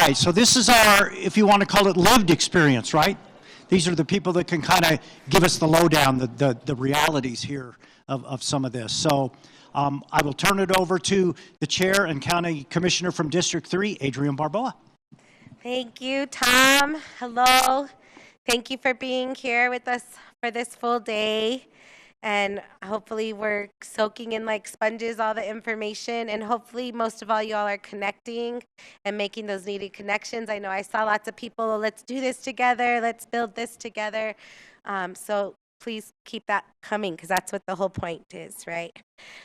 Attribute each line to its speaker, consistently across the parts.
Speaker 1: right, so this is our, if you want to call it, lived experience, right? These are the people that can kind of give us the lowdown, the realities here of some of this. So I will turn it over to the Chair and County Commissioner from District 3, Adriann Barboa.
Speaker 2: Thank you, Tom. Hello. Thank you for being here with us for this full day. And hopefully we're soaking in like sponges all the information, and hopefully most of all you all are connecting and making those needed connections. I know I saw lots of people, let's do this together, let's build this together. So please keep that coming, because that's what the whole point is, right?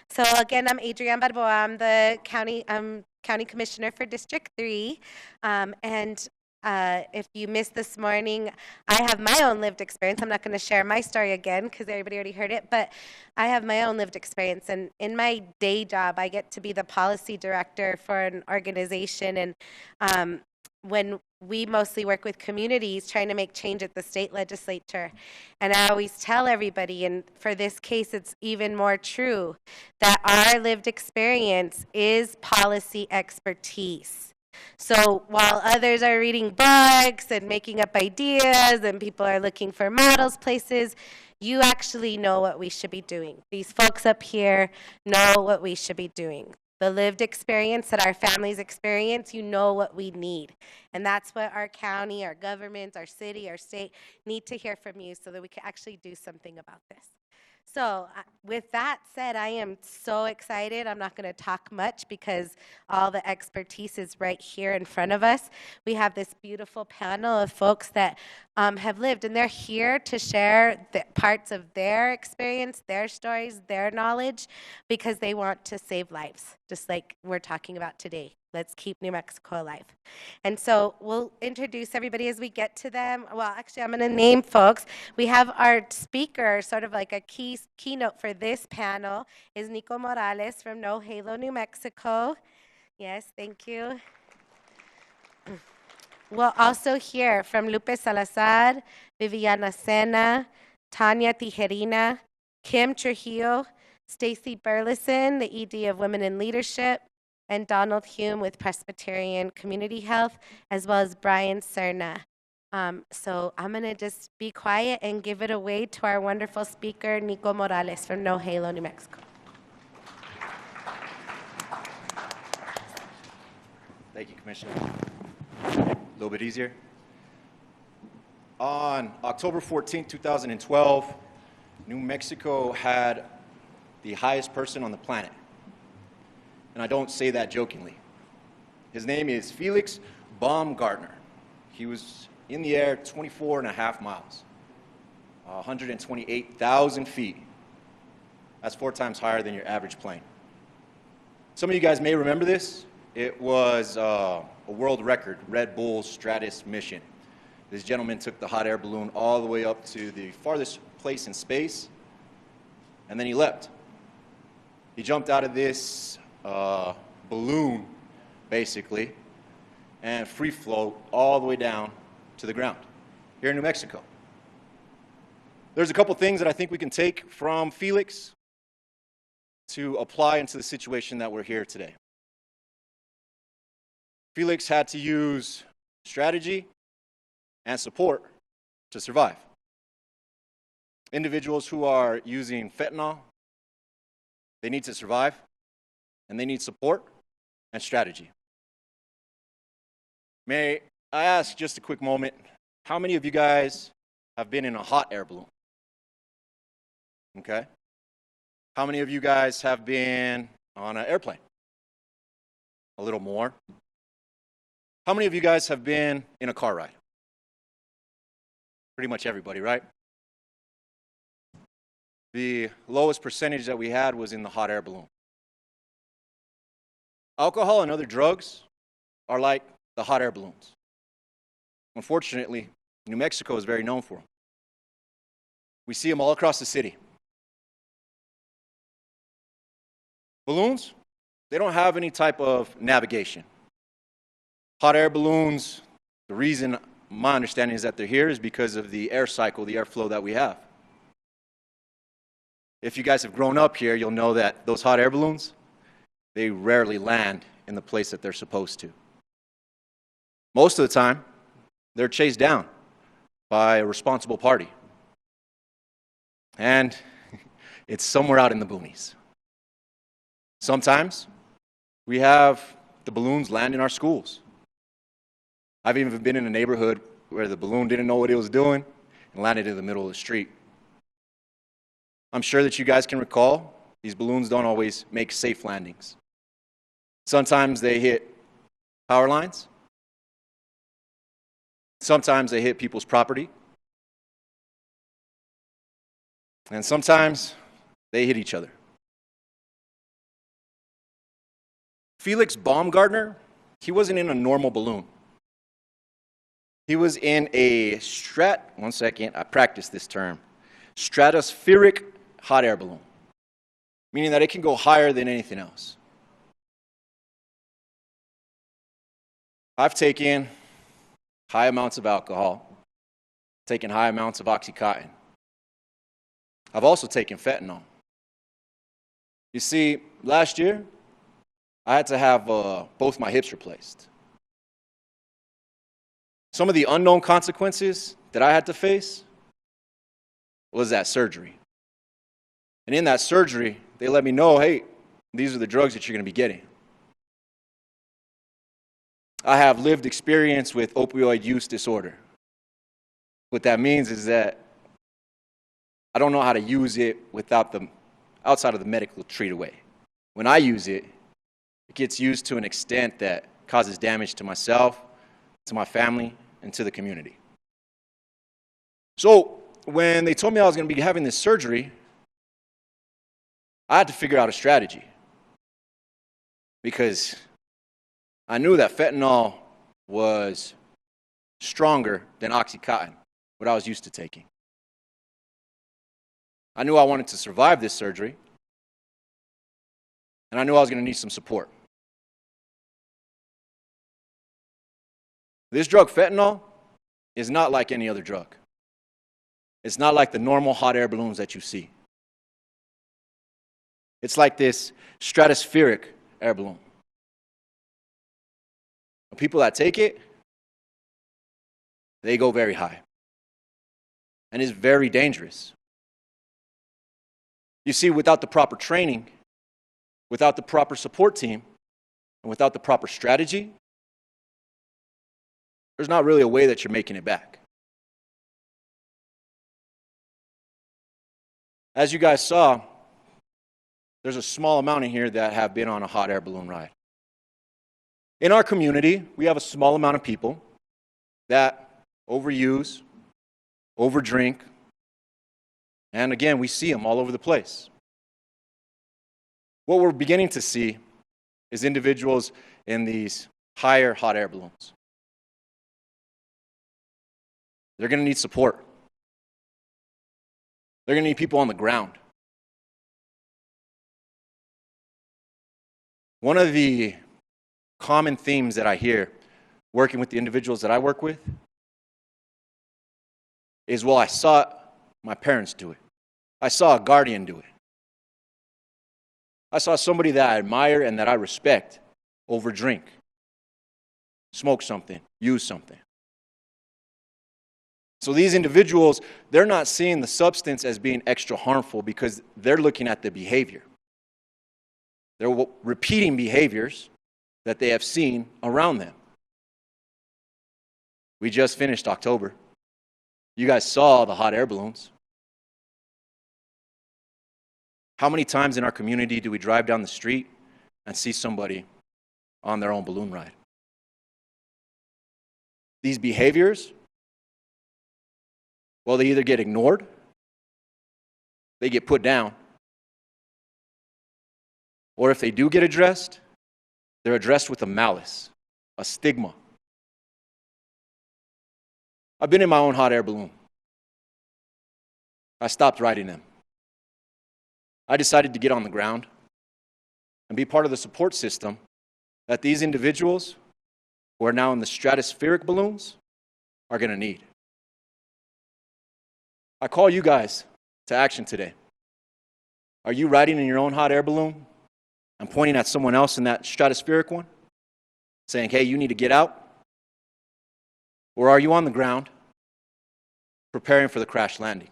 Speaker 2: So again, I'm Adriann Barboa. I'm the county commissioner for District 3. If you missed this morning, I have my own lived experience. I'm not going to share my story again because everybody already heard it, but I have my own lived experience. And in my day job, I get to be the policy director for an organization. And when we mostly work with communities trying to make change at the state legislature. And I always tell everybody, and for this case, it's even more true, that our lived experience is policy expertise. So while others are reading books and making up ideas and people are looking for models, places, you actually know what we should be doing. These folks up here know what we should be doing. The lived experience that our families experience, you know what we need. And that's what our county, our government, our city, our state need to hear from you so that we can actually do something about this. So with that said, I am so excited. I'm not going to talk much because all the expertise is right here in front of us. We have this beautiful panel of folks that have lived, and they're here to share the parts of their experience, their stories, their knowledge, because they want to save lives, just like we're talking about today. Let's keep New Mexico alive. And so we'll introduce everybody as we get to them. Well, actually, I'm going to name folks. We have our speaker, sort of like a keynote for this panel, is Nico Morales from No Halo, New Mexico. Yes, thank you. We'll also hear from Lupe Salazar, Viviana Sena, Tanya Tijerina, Kim Trujillo, Stacy Burleson, the ED of Women in Leadership, and Donald Hume with Presbyterian Community Health, as well as Brian Sena. So I'm going to just be quiet and give it away to our wonderful speaker, Nico Morales from No Halo, New Mexico.
Speaker 3: Thank you, Commissioner. A little bit easier. On October 14, 2012, New Mexico had the highest person on the planet. And I don't say that jokingly. His name is Felix Baumgartner. He was in the air 24 and a half miles, 128,000 feet. That's 4 times higher than your average plane. Some of you guys may remember this. It was a world record, Red Bull Stratus mission. This gentleman took the hot air balloon all the way up to the farthest place in space, and then he leapt. He jumped out of this balloon, basically, and free float all the way down to the ground here in New Mexico. There's a couple things that I think we can take from Felix to apply into the situation that we're here today. Felix had to use strategy and support to survive. Individuals who are using fentanyl, they need to survive, and they need support and strategy. May I ask just a quick moment, how many of you guys have been in a hot air balloon? Okay. How many of you guys have been on an airplane? A little more. How many of you guys have been in a car ride? Pretty much everybody, right? The lowest percentage that we had was in the hot air balloon. Alcohol and other drugs are like the hot air balloons. Unfortunately, New Mexico is very known for them. We see them all across the city. Balloons, they don't have any type of navigation. Hot air balloons, the reason my understanding is that they're here is because of the air cycle, the airflow that we have. If you guys have grown up here, you'll know that those hot air balloons, they rarely land in the place that they're supposed to. Most of the time, they're chased down by a responsible party. And it's somewhere out in the boonies. Sometimes we have the balloons land in our schools. I've even been in a neighborhood where the balloon didn't know what it was doing and landed in the middle of the street. I'm sure that you guys can recall, these balloons don't always make safe landings. Sometimes they hit power lines. Sometimes they hit people's property. And sometimes they hit each other. Felix Baumgartner, he wasn't in a normal balloon. He was in a I practiced this term, stratospheric hot air balloon, meaning that it can go higher than anything else. I've taken high amounts of alcohol, taken high amounts of Oxycontin. I've also taken fentanyl. You see, last year, I had to have both my hips replaced. Some of the unknown consequences that I had to face was that surgery. And in that surgery, they let me know, hey, these are the drugs that you're going to be getting. I have lived experience with opioid use disorder. What that means is that I don't know how to use it outside of the medical treataway. When I use it, it gets used to an extent that causes damage to myself, to my family, and to the community. So when they told me I was going to be having this surgery, I had to figure out a strategy because I knew that fentanyl was stronger than Oxycontin, what I was used to taking. I knew I wanted to survive this surgery, and I knew I was going to need some support. This drug, fentanyl, is not like any other drug. It's not like the normal hot air balloons that you see. It's like this stratospheric air balloon. The people that take it, they go very high. And it's very dangerous. You see, without the proper training, without the proper support team, and without the proper strategy, there's not really a way that you're making it back. As you guys saw, there's a small amount in here that have been on a hot air balloon ride. In our community, we have a small amount of people that overuse, overdrink, and again, we see them all over the place. What we're beginning to see is individuals in these higher hot air balloons. They're going to need support. They're going to need people on the ground. One of the common themes that I hear working with the individuals that I work with is, well, I saw my parents do it. I saw a guardian do it. I saw somebody that I admire and that I respect overdrink, smoke something, use something. So these individuals, they're not seeing the substance as being extra harmful because they're looking at the behavior. They're repeating behaviors that they have seen around them. We just finished October. You guys saw the hot air balloons. How many times in our community do we drive down the street and see somebody on their own balloon ride? These behaviors, well, they either get ignored, they get put down, or if they do get addressed, they're addressed with a malice, a stigma. I've been in my own hot air balloon. I stopped riding them. I decided to get on the ground and be part of the support system that these individuals who are now in the stratospheric balloons are going to need. I call you guys to action today. Are you riding in your own hot air balloon and pointing at someone else in that stratospheric one, saying, hey, you need to get out? Or are you on the ground preparing for the crash landing?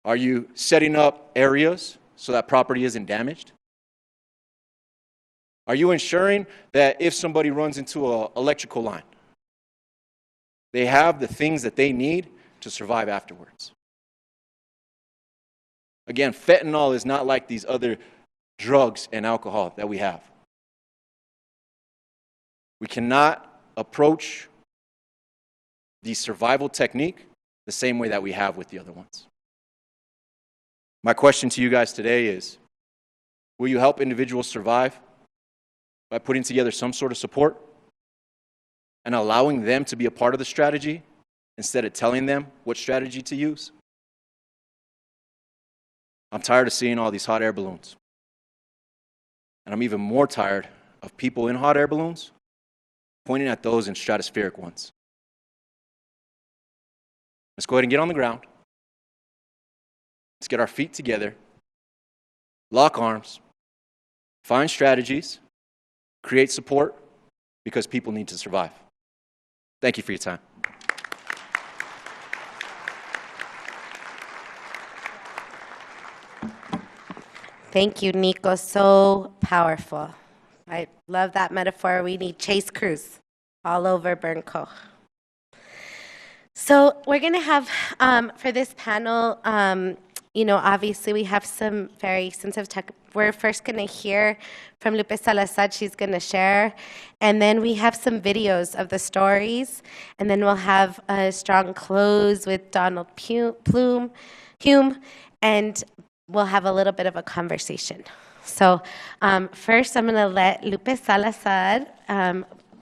Speaker 3: Are you setting up areas so that property isn't damaged? Are you ensuring that if somebody runs into an electrical line, they have the things that they need to survive afterwards? Again, fentanyl is not like these other drugs and alcohol that we have. We cannot approach the survival technique the same way that we have with the other ones. My question to you guys today is, will you help individuals survive by putting together some sort of support and allowing them to be a part of the strategy instead of telling them what strategy to use? I'm tired of seeing all these hot air balloons. And I'm even more tired of people in hot air balloons pointing at those in stratospheric ones. Let's go ahead and get on the ground. Let's get our feet together, lock arms, find strategies, create support, because people need to survive. Thank you for your time.
Speaker 2: Thank you, Nico. So powerful. I love that metaphor. We need chase crews all over Bernco. So we're going to have, for this panel, obviously we have some very sensitive tech. We're first going to hear from Lupe Salazar. She's going to share. And then we have some videos of the stories. And then we'll have a strong close with Donald Hume. And we'll have a little bit of a conversation. So first, I'm going to let Lupe Salazar,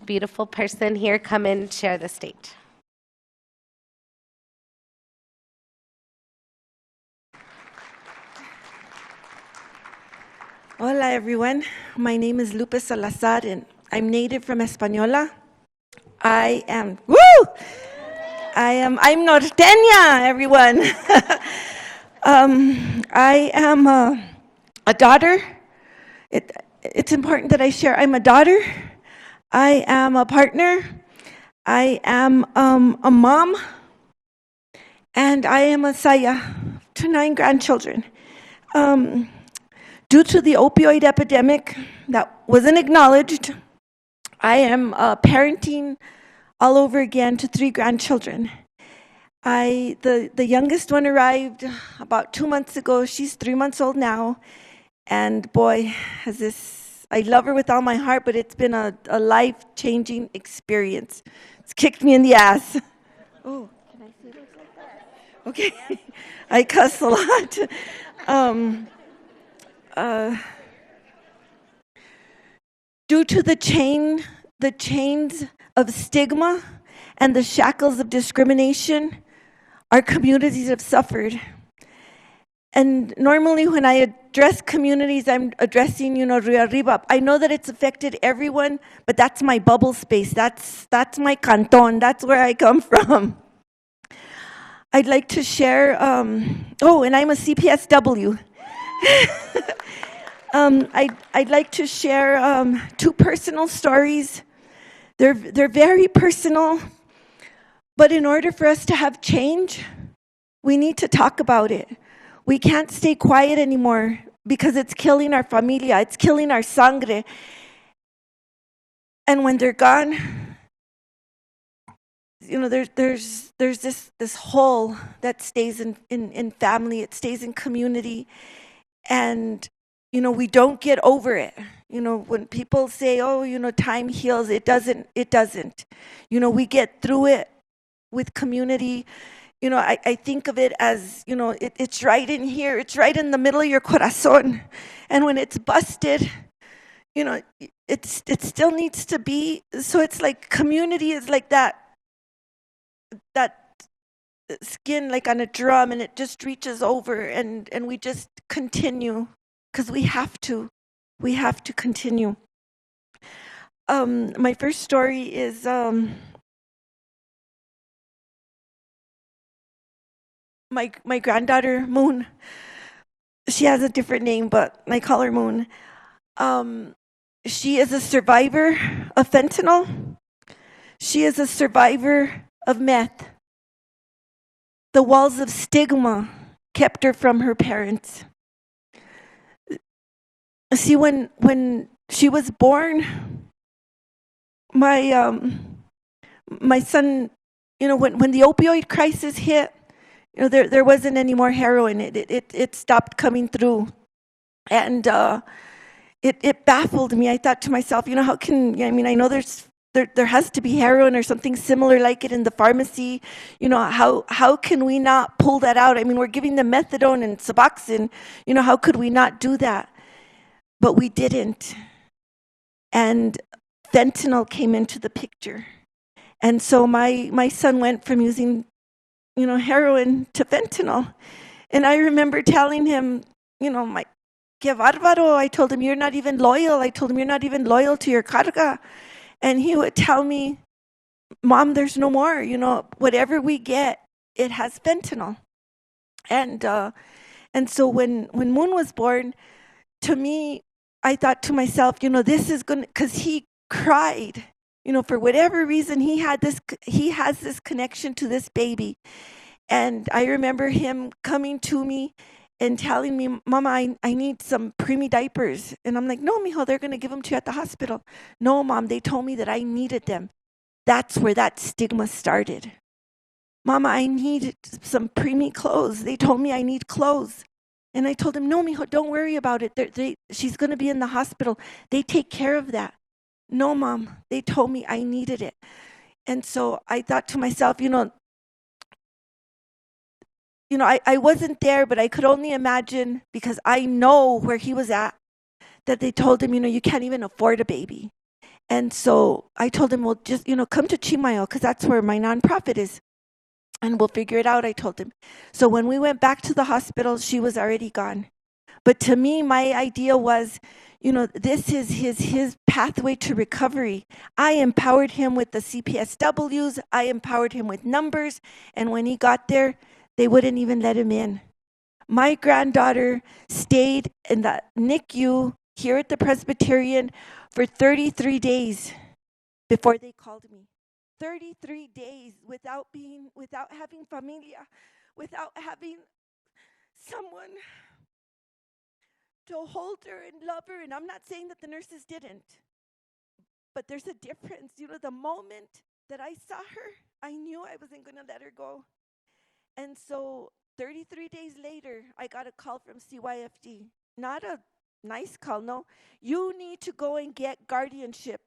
Speaker 2: beautiful person here, come and share the stage.
Speaker 4: Hola, everyone. My name is Lupe Salazar, and I'm native from Española. I'm norteña, everyone. I am a daughter. It's important that I share. I'm a daughter. I am a partner. I am a mom. And I am a saya to 9 grandchildren. Due to the opioid epidemic that wasn't acknowledged, I am parenting all over again to 3 grandchildren. The youngest one arrived about 2 months ago. She's 3 months old now. And boy, I love her with all my heart, but it's been a life-changing experience. It's kicked me in the ass. Oh, can I say those like that? Okay. I cuss a lot. Due to the chains of stigma and the shackles of discrimination, our communities have suffered. And normally when I address communities, I'm addressing, Rio Arriba. I know that it's affected everyone, but that's my bubble space. That's my canton. That's where I come from. I'd like to share, and I'm a CPSW. I'd like to share 2 personal stories. They're very personal, but in order for us to have change, we need to talk about it. We can't stay quiet anymore because it's killing our familia, it's killing our sangre. And when they're gone, there's this hole that stays in family, it stays in community, and we don't get over it. When people say, time heals, it doesn't. We get through it with community. I think of it as, it's right in here. It's right in the middle of your corazon. And when it's busted, it still needs to be. So it's like community is like that skin like on a drum, and it just reaches over, and we just continue. Because we have to continue. My first story is my granddaughter, Moon. She has a different name, but I call her Moon. She is a survivor of fentanyl. She is a survivor of meth. The walls of stigma kept her from her parents. See, when she was born, my son, when the opioid crisis hit, there wasn't any more heroin. It stopped coming through, and it baffled me. I thought to myself, how can, I know there has to be heroin or something similar like it in the pharmacy. How can we not pull that out? We're giving them methadone and Suboxone. How could we not do that? But we didn't. And fentanyl came into the picture. And so my son went from using, heroin to fentanyl. And I remember telling him, que bárbaro. I told him, you're not even loyal. I told him, you're not even loyal to your carga. And he would tell me, Mom, there's no more. Whatever we get, it has fentanyl. And so when Moon was born, to me, I thought to myself, this is going to, because he cried, for whatever reason, he has this connection to this baby. And I remember him coming to me and telling me, Mama, I need some preemie diapers. And I'm like, no, mijo, they're going to give them to you at the hospital. No, Mom, they told me that I needed them. That's where that stigma started. Mama, I need some preemie clothes. They told me I need clothes. And I told him, no, mijo, don't worry about it. She's going to be in the hospital. They take care of that. No, Mom, they told me I needed it. And so I thought to myself, I wasn't there, but I could only imagine, because I know where he was at, that they told him, you can't even afford a baby. And so I told him, well, just, come to Chimayo, because that's where my nonprofit is. And we'll figure it out, I told him. So when we went back to the hospital, she was already gone. But to me, my idea was, this is his pathway to recovery. I empowered him with the CPSWs. I empowered him with numbers. And when he got there, they wouldn't even let him in. My granddaughter stayed in the NICU here at the Presbyterian for 33 days before they called me. 33 days without having familia, without having someone to hold her and love her. And I'm not saying that the nurses didn't, but there's a difference. The moment that I saw her, I knew I wasn't going to let her go. And so 33 days later, I got a call from CYFD. Not a nice call, no. You need to go and get guardianship,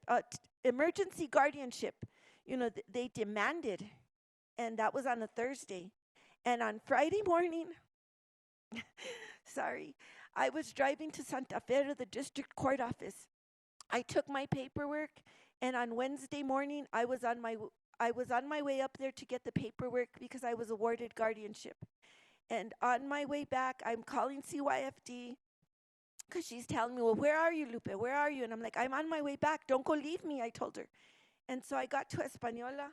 Speaker 4: emergency guardianship. They demanded, and that was on a Thursday. And on Friday morning, I was driving to Santa Fe to the district court office. I took my paperwork, and on Wednesday morning, I was on my way up there to get the paperwork because I was awarded guardianship. And on my way back, I'm calling CYFD because she's telling me, well, where are you, Lupe? Where are you? And I'm like, I'm on my way back. Don't go leave me, I told her. And so I got to Española,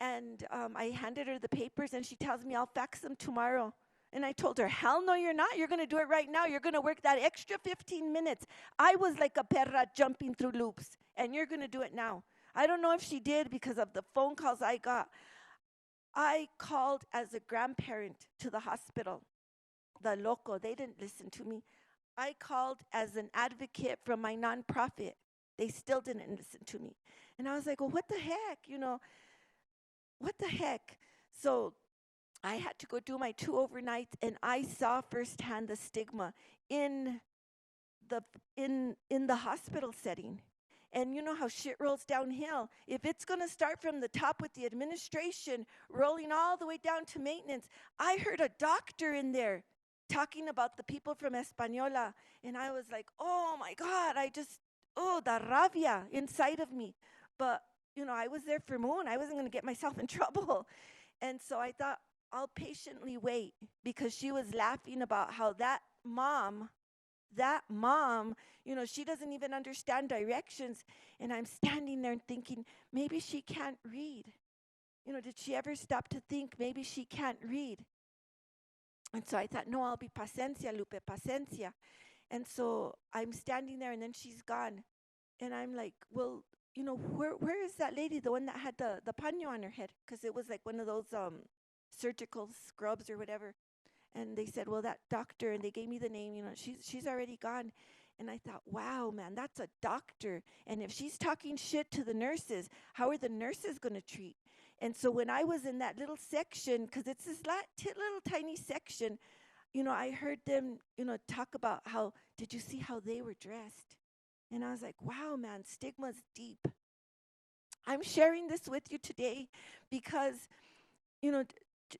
Speaker 4: and I handed her the papers, and she tells me I'll fax them tomorrow. And I told her, hell no, you're not. You're going to do it right now. You're going to work that extra 15 minutes. I was like a perra jumping through loops, and you're going to do it now. I don't know if she did because of the phone calls I got. I called as a grandparent to the hospital. The loco, they didn't listen to me. I called as an advocate from my nonprofit. They still didn't listen to me. And I was like, well, what the heck? What the heck? So I had to go do my 2 overnights, and I saw firsthand the stigma in the hospital setting. And you know how shit rolls downhill. If it's going to start from the top with the administration, rolling all the way down to maintenance. I heard a doctor in there talking about the people from Española, and I was like, oh my God, the rabia inside of me. But, I was there for Moon. I wasn't going to get myself in trouble. And so I thought, I'll patiently wait, because she was laughing about how that mom, she doesn't even understand directions. And I'm standing there and thinking, maybe she can't read. Did she ever stop to think maybe she can't read? And so I thought, no, I'll be paciencia, Lupe, paciencia. And so I'm standing there, and then she's gone. And I'm like, well, where is that lady, the one that had the paño on her head? Because it was like one of those surgical scrubs or whatever. And they said, well, that doctor, and they gave me the name, she's already gone. And I thought, wow, man, that's a doctor. And if she's talking shit to the nurses, how are the nurses going to treat? And so when I was in that little section, because it's this little tiny section, I heard them, talk about did you see how they were dressed? And I was like, wow, man, stigma's deep. I'm sharing this with you today because,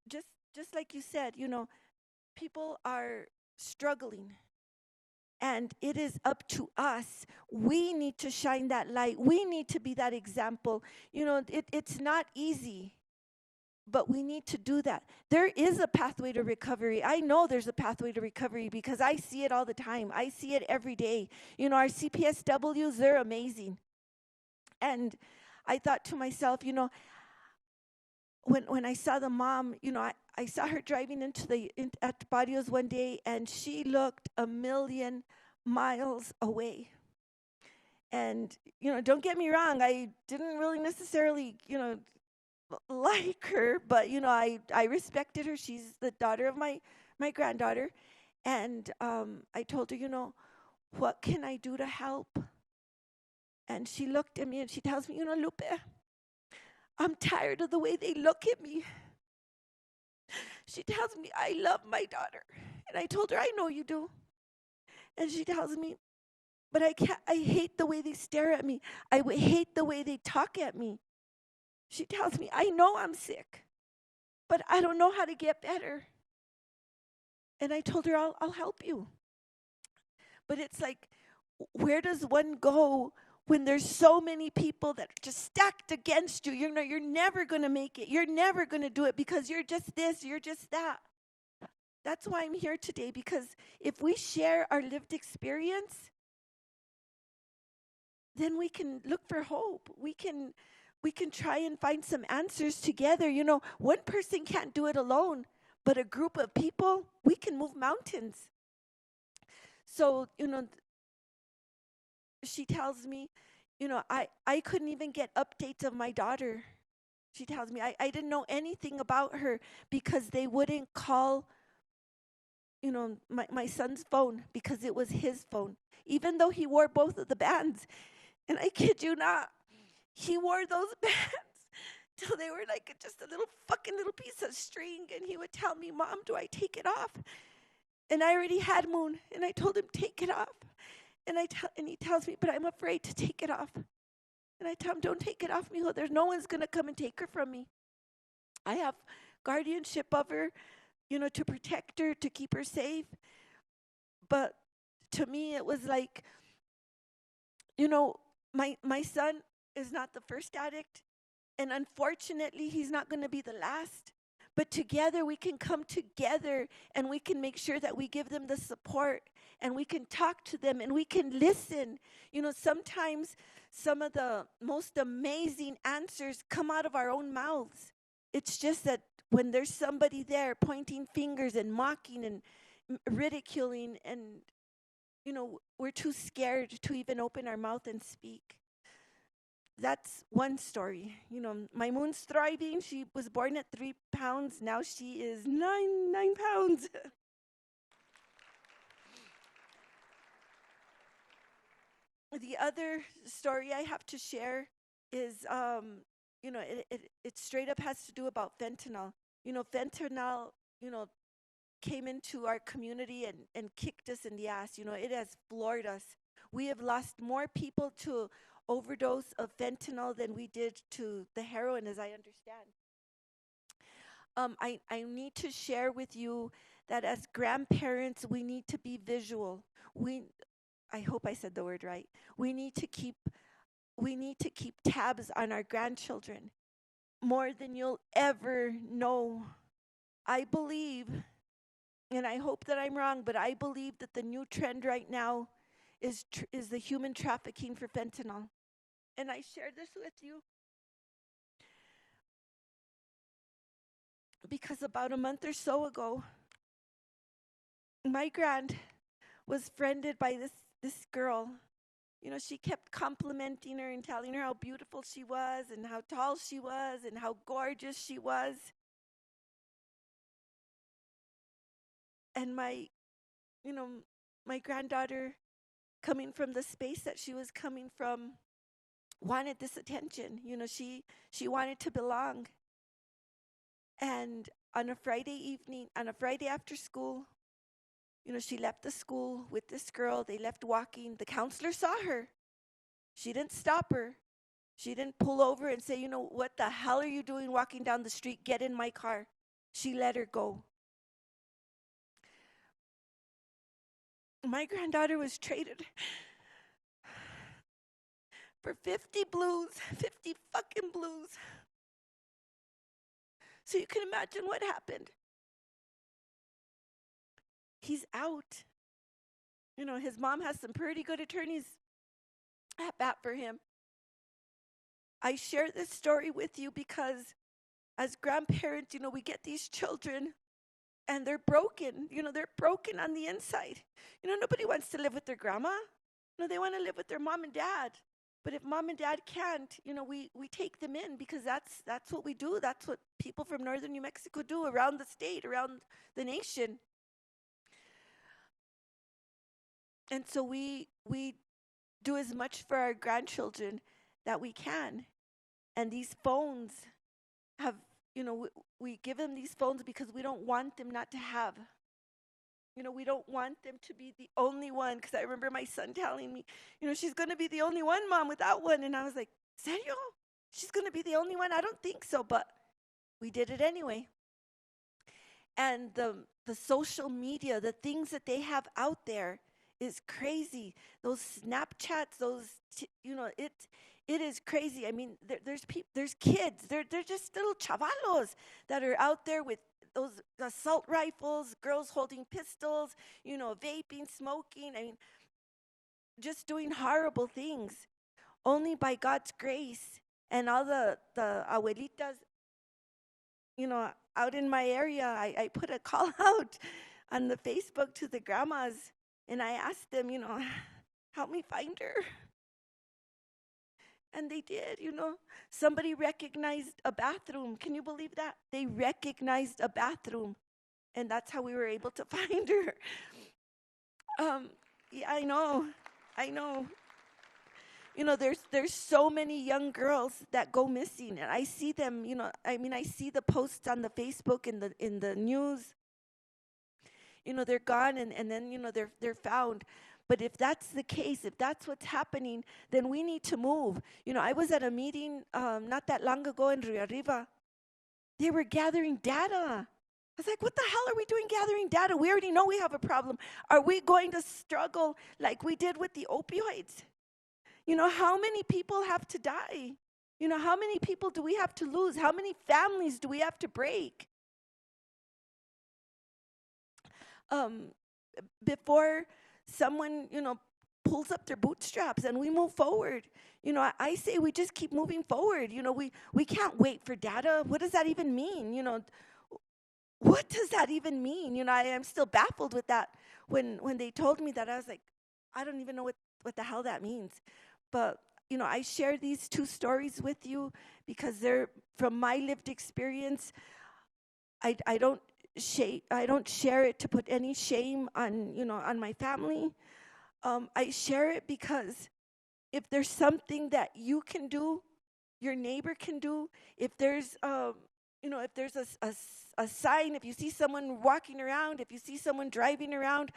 Speaker 4: just like you said, people are struggling. And it is up to us. We need to shine that light. We need to be that example. It's not easy, but we need to do that. There is a pathway to recovery. I know there's a pathway to recovery because I see it all the time. I see it every day. Our CPSWs, they're amazing. And I thought to myself, when I saw the mom, I saw her driving at Barrios one day, and she looked a million miles away. And, don't get me wrong, I didn't really necessarily, like her, but, I respected her. She's the daughter of my granddaughter. And I told her, what can I do to help? And she looked at me and she tells me, Lupe, I'm tired of the way they look at me. She tells me, I love my daughter. And I told her, I know you do. And she tells me, but I hate the way they stare at me. I hate the way they talk at me. She tells me, I know I'm sick, but I don't know how to get better. And I told her, I'll help you. But it's like, where does one go when there's so many people that are just stacked against you? You're never going to make it. You're never going to do it because you're just this, you're just that. That's why I'm here today, because if we share our lived experience, then we can look for hope. We can try and find some answers together. One person can't do it alone, but a group of people, we can move mountains. So, she tells me, I couldn't even get updates of my daughter. She tells me, I didn't know anything about her because they wouldn't call, my son's phone because it was his phone, even though he wore both of the bands. And I kid you not, he wore those bands till they were like just a little piece of string. And he would tell me, Mom, do I take it off? And I already had Moon, and I told him, take it off. And he tells me, but I'm afraid to take it off. And I tell him, don't take it off, mijo. There's no one's going to come and take her from me. I have guardianship of her, to protect her, to keep her safe. But to me, it was like, my son is not the first addict. And unfortunately, he's not going to be the last. But together, we can come together and we can make sure that we give them the support and we can talk to them and we can listen. Sometimes some of the most amazing answers come out of our own mouths. It's just that when there's somebody there pointing fingers and mocking and ridiculing, and, we're too scared to even open our mouth and speak. That's one story. My Moon's thriving. She was born at 3 pounds. Now she is 9 pounds. The other story I have to share is, it straight up has to do about fentanyl. Fentanyl, came into our community and kicked us in the ass. It has floored us. We have lost more people to overdose of fentanyl than we did to the heroin, as I understand. I need to share with you that as grandparents, we need to be visual. I hope I said the word right. We need to keep tabs on our grandchildren more than you'll ever know. I believe, and I hope that I'm wrong, but I believe that the new trend right now is the human trafficking for fentanyl. And I share this with you because about a month or so ago, my grand was friended by this girl She kept complimenting her and telling her how beautiful she was and how tall she was and how gorgeous she was. And my granddaughter, coming from the space that she was coming from, wanted this attention. She wanted to belong. And on a Friday after school, she left the school with this girl. They left walking. The counselor saw her. She didn't stop her. She didn't pull over and say, what the hell are you doing walking down the street? Get in my car. She let her go. My granddaughter was traded for 50 blues, 50 fucking blues. So you can imagine what happened. He's out. His mom has some pretty good attorneys at bat for him. I share this story with you because as grandparents, we get these children and they're broken. They're broken on the inside. Nobody wants to live with their grandma. They want to live with their mom and dad. But if mom and dad can't, we take them in because that's what we do. That's what people from northern New Mexico do around the state, around the nation. And so we do as much for our grandchildren that we can. And these phones have, we give them these phones because we don't want them not to have. We don't want them to be the only one. Because I remember my son telling me, she's going to be the only one, Mom, without one. And I was like, Serio? She's going to be the only one? I don't think so. But we did it anyway. And the social media, the things that they have out there is crazy. Those Snapchats, it is crazy. I mean, there's kids. They're just little chavalos that are out there with those assault rifles, girls holding pistols, vaping, smoking. I mean, just doing horrible things. Only by God's grace and all the abuelitas, out in my area, I put a call out on the Facebook to the grandmas, and I asked them, help me find her. And they did, Somebody recognized a bathroom. Can you believe that? They recognized a bathroom. And that's how we were able to find her. Yeah, I know. There's so many young girls that go missing. And I see them, I see the posts on the Facebook and in the news. They're gone and then, they're found. But if that's the case, if that's what's happening, then we need to move. I was at a meeting not that long ago in Rio Arriba. They were gathering data. I was like, what the hell are we doing gathering data? We already know we have a problem. Are we going to struggle like we did with the opioids? How many people have to die? How many people do we have to lose? How many families do we have to break? Before someone, pulls up their bootstraps and we move forward. I say we just keep moving forward. We can't wait for data. What does that even mean? What does that even mean? I am still baffled with that. When they told me that, I was like, I don't even know what the hell that means. But, I share these two stories with you because they're from my lived experience. I don't share it to put any shame on my family. I share it because if there's something that you can do, your neighbor can do. If there's if there's a sign, if you see someone walking around, if you see someone driving around,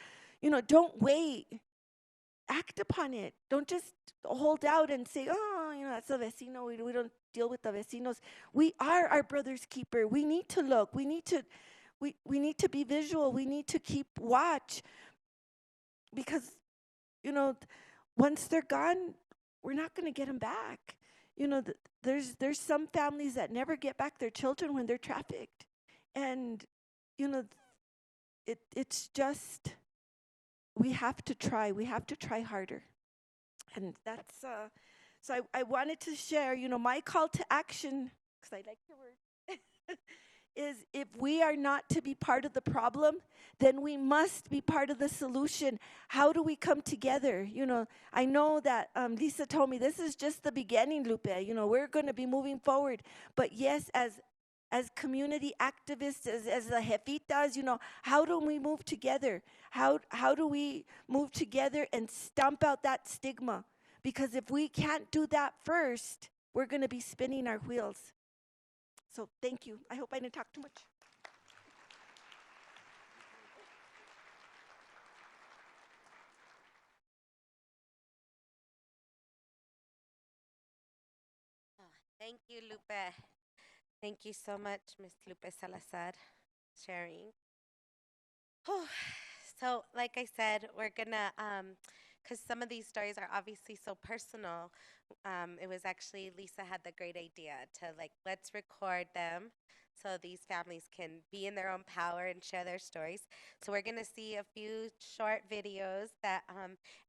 Speaker 4: don't wait. Act upon it. Don't just hold out and say, oh, that's a vecino. We don't deal with the vecinos. We are our brother's keeper. We need to look. We need to be visual. We need to keep watch because, once they're gone, we're not going to get them back. There's some families that never get back their children when they're trafficked. And, it's just, we have to try. We have to try harder. And that's, so I wanted to share, my call to action, because I like your word, is if we are not to be part of the problem, then we must be part of the solution. How do we come together? You know, I know that Lisa told me this is just the beginning, Lupe. You know, we're going to be moving forward. But yes, as community activists, as the jefitas, you know, how do we move together? How do we move together and stomp out that stigma? Because if we can't do that first, we're going to be spinning our wheels. So thank you. I hope I didn't talk too much.
Speaker 2: Thank you, Lupe. Thank you so much, Miss Lupe Salazar, sharing. Whew. So, like I said, we're gonna, because some of these stories are obviously so personal. It was actually Lisa had the great idea to let's record them so these families can be in their own power and share their stories. So we're gonna see a few short videos that,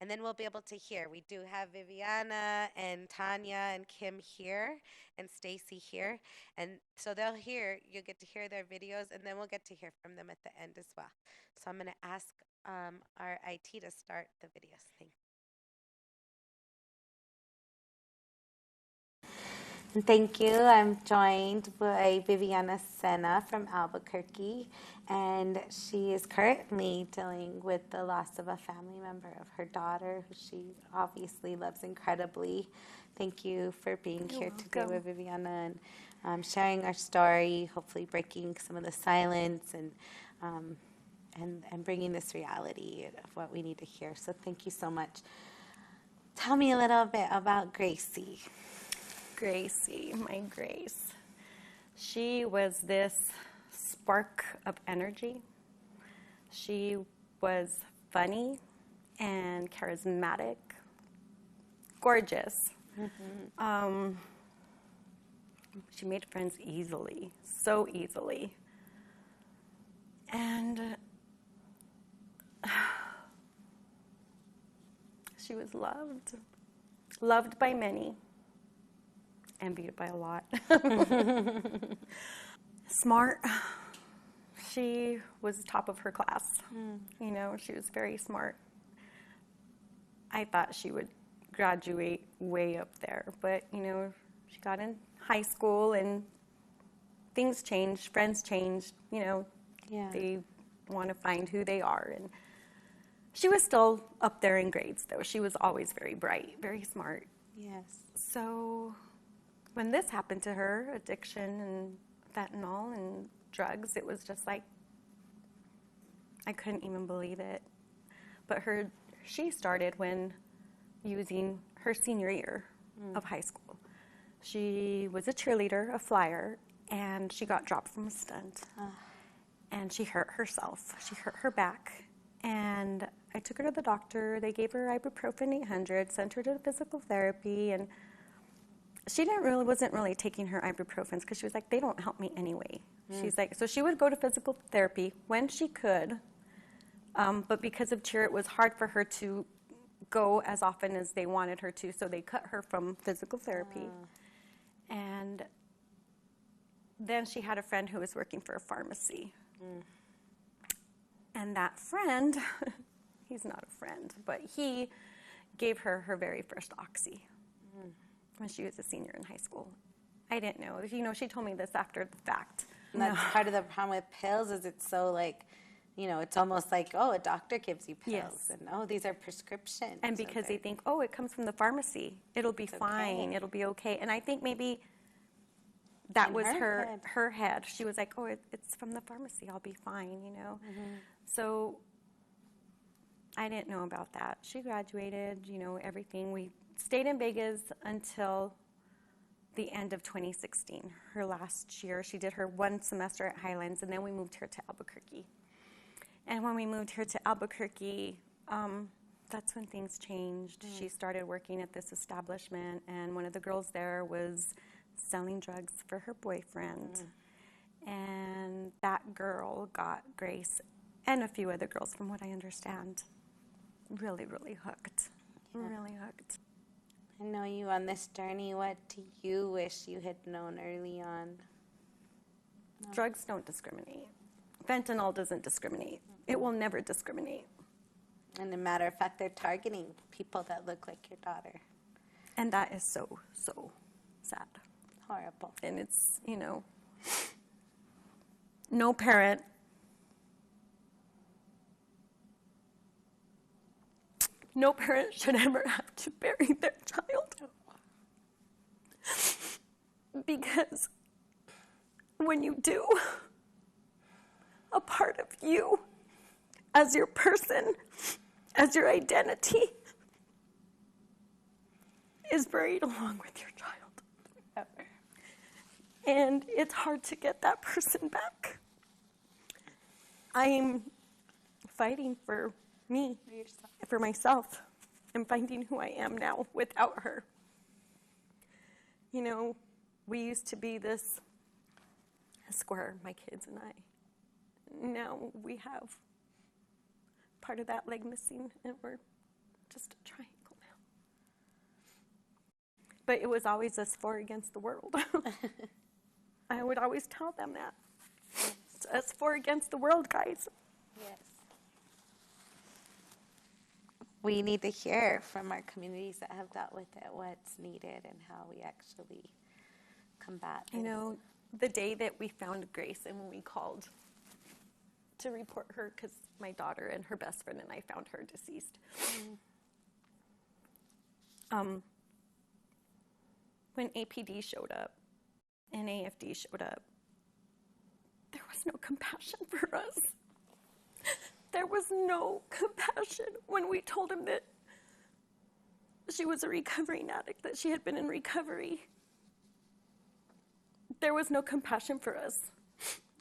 Speaker 2: and then we'll be able to hear. We do have Viviana and Tanya and Kim here and Stacy here, and so you'll get to hear their videos, and then we'll get to hear from them at the end as well. So I'm gonna ask our IT to start the videos. Thank you. I'm joined by Viviana Sena from Albuquerque, and she is currently dealing with the loss of a family member of her daughter, who she obviously loves incredibly. Thank you for being here today with Viviana and sharing our story, hopefully breaking some of the silence and bringing this reality of what we need to hear. So thank you so much. Tell me a little bit about Gracie.
Speaker 5: Gracie, my Grace. She was this spark of energy. She was funny and charismatic, gorgeous. Mm-hmm. She made friends easily, so easily. And she was loved by many. Envied by a lot. Smart. She was top of her class. You know, she was very smart. I thought she would graduate way up there, but you know, she got in high school and things changed, friends changed, you know, they want to find who they are. And she was still up there in grades though. She was always very bright, very smart.
Speaker 2: Yes.
Speaker 5: So when this happened to her, addiction and fentanyl and drugs, it was just like, I couldn't even believe it. But she started when using her senior year of high school. She was a cheerleader, a flyer, and she got dropped from a stunt. And she hurt herself. She hurt her back. And I took her to the doctor. They gave her ibuprofen 800, sent her to physical therapy, and she wasn't really taking her ibuprofens because she was like, they don't help me anyway. She's like, so she would go to physical therapy when she could, but because of cheer, it was hard for her to go as often as they wanted her to, so they cut her from physical therapy. And then she had a friend who was working for a pharmacy. And that friend, he's not a friend, but he gave her her very first oxy. When she was a senior in high school. I didn't know. You know, she told me this after the fact.
Speaker 2: And that's part of the problem with pills is it's so you know, it's almost like, oh, a doctor gives you pills.
Speaker 5: Yes.
Speaker 2: And oh, these are prescriptions.
Speaker 5: And because they think, oh, it comes from the pharmacy. It'll be fine.
Speaker 2: Okay.
Speaker 5: It'll be okay. And I think maybe that
Speaker 2: In
Speaker 5: was
Speaker 2: her
Speaker 5: her head. She was like, oh, it's from the pharmacy. I'll be fine, you know. So I didn't know about that. She graduated, you know, everything. We stayed in Vegas until the end of 2016, her last year. She did her one semester at Highlands, and then we moved her to Albuquerque. And when we moved her to Albuquerque, that's when things changed. She started working at this establishment, and one of the girls there was selling drugs for her boyfriend. And that girl got Grace and a few other girls, from what I understand, really, really hooked. Really hooked.
Speaker 2: I know you on this journey. What do you wish you had known early on?
Speaker 5: Drugs don't discriminate. Fentanyl doesn't discriminate. It will never discriminate.
Speaker 2: And a matter of fact, they're targeting people that look like your daughter.
Speaker 5: And that is so, so sad.
Speaker 2: Horrible.
Speaker 5: And it's, no parent should ever have to bury their child. Because when you do, a part of you, as your person, as your identity, is buried along with your child. And it's hard to get that person back. I'm fighting for me, for myself. I'm finding who I am now without her. We used to be this square, my kids and I. Now we have part of that leg missing, and we're just a triangle now. But it was always us four against the world. I would always tell them that. It's us four against the world, guys.
Speaker 2: Yes. We need to hear from our communities that have dealt with it, what's needed and how we actually combat this.
Speaker 5: The day that we found Grace and when we called to report her, because my daughter and her best friend and I found her deceased. When APD showed up and AFD showed up, there was no compassion for us. There was no compassion when we told him that she was a recovering addict, that she had been in recovery. There was no compassion for us.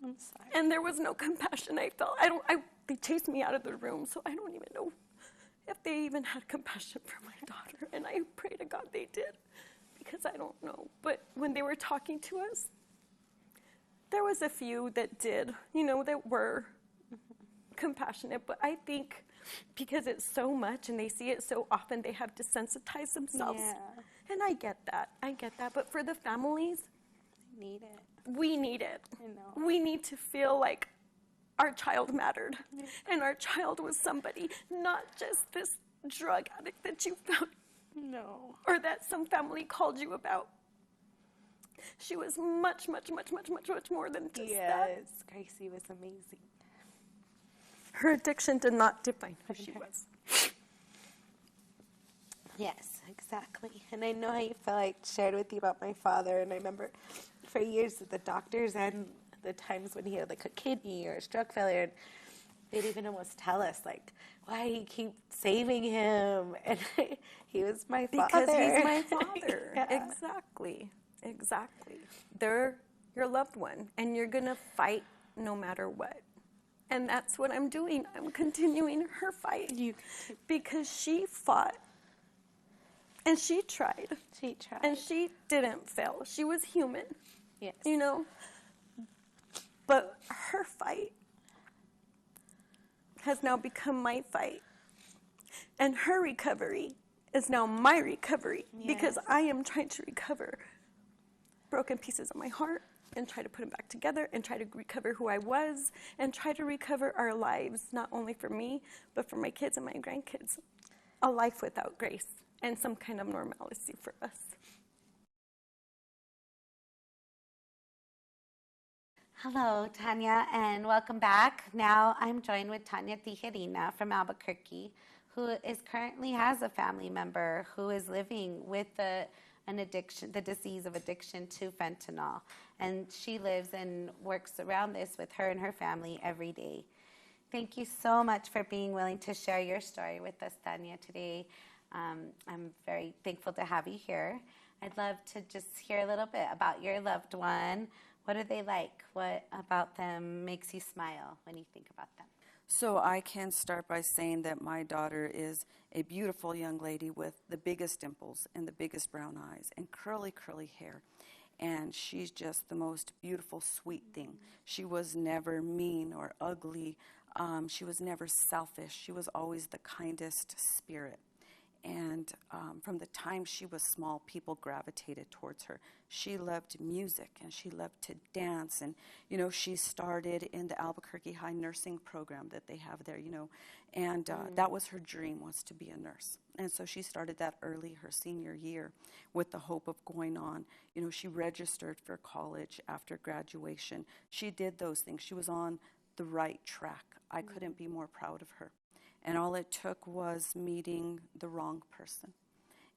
Speaker 2: I'm sorry.
Speaker 5: And there was no compassion I felt. They chased me out of the room, so I don't even know if they even had compassion for my daughter. And I pray to God they did, because I don't know. But when they were talking to us, there was a few that did, that were compassionate. But I think because it's so much and they see it so often, they have desensitized themselves.
Speaker 2: Yeah.
Speaker 5: And I get that. But for the families,
Speaker 2: Need it.
Speaker 5: we need it.
Speaker 2: I know.
Speaker 5: We need to feel like our child mattered. And our child was somebody, not just this drug addict that you found.
Speaker 2: No.
Speaker 5: Or that some family called you about. She was much, much, much, much, much, much more than just that.
Speaker 2: Yes. Gracie was amazing.
Speaker 5: Her addiction did not define who she was.
Speaker 2: Yes, exactly. And I know how you felt. I shared with you about my father, and I remember for years the doctors and the times when he had like a kidney or a stroke failure, and they'd even almost tell us like, why do you keep saving him? And he was my father.
Speaker 5: Because he's my father.
Speaker 2: Yeah.
Speaker 5: Exactly. They're your loved one, and you're going to fight no matter what. And that's what I'm doing. I'm continuing her fight. Because she fought. And she tried.
Speaker 2: She tried.
Speaker 5: And she didn't fail. She was human.
Speaker 2: Yes.
Speaker 5: But her fight has now become my fight. And her recovery is now my recovery. Because I am trying to recover broken pieces of my heart and try to put them back together and try to recover who I was and try to recover our lives, not only for me, but for my kids and my grandkids. A life without Grace and some kind of normalcy for us.
Speaker 2: Hello, Tanya, and welcome back. Now I'm joined with Tanya Tijerina from Albuquerque, who currently has a family member who is living with the disease of addiction to fentanyl. And she lives and works around this with her and her family every day. Thank you so much for being willing to share your story with us, Tanya, today. I'm very thankful to have you here. I'd love to just hear a little bit about your loved one. What are they like? What about them makes you smile when you think about them?
Speaker 6: So I can start by saying that my daughter is a beautiful young lady with the biggest dimples and the biggest brown eyes and curly, curly hair. And she's just the most beautiful, sweet thing. She was never mean or ugly. She was never selfish. She was always the kindest spirit. And from the time she was small, people gravitated towards her. She loved music and she loved to dance. And, you know, she started in the Albuquerque High nursing program that they have there, you know. And that was her dream, was to be a nurse. And so she started that early, her senior year, with the hope of going on. You know, she registered for college after graduation. She did those things. She was on the right track. I couldn't be more proud of her. And all it took was meeting the wrong person,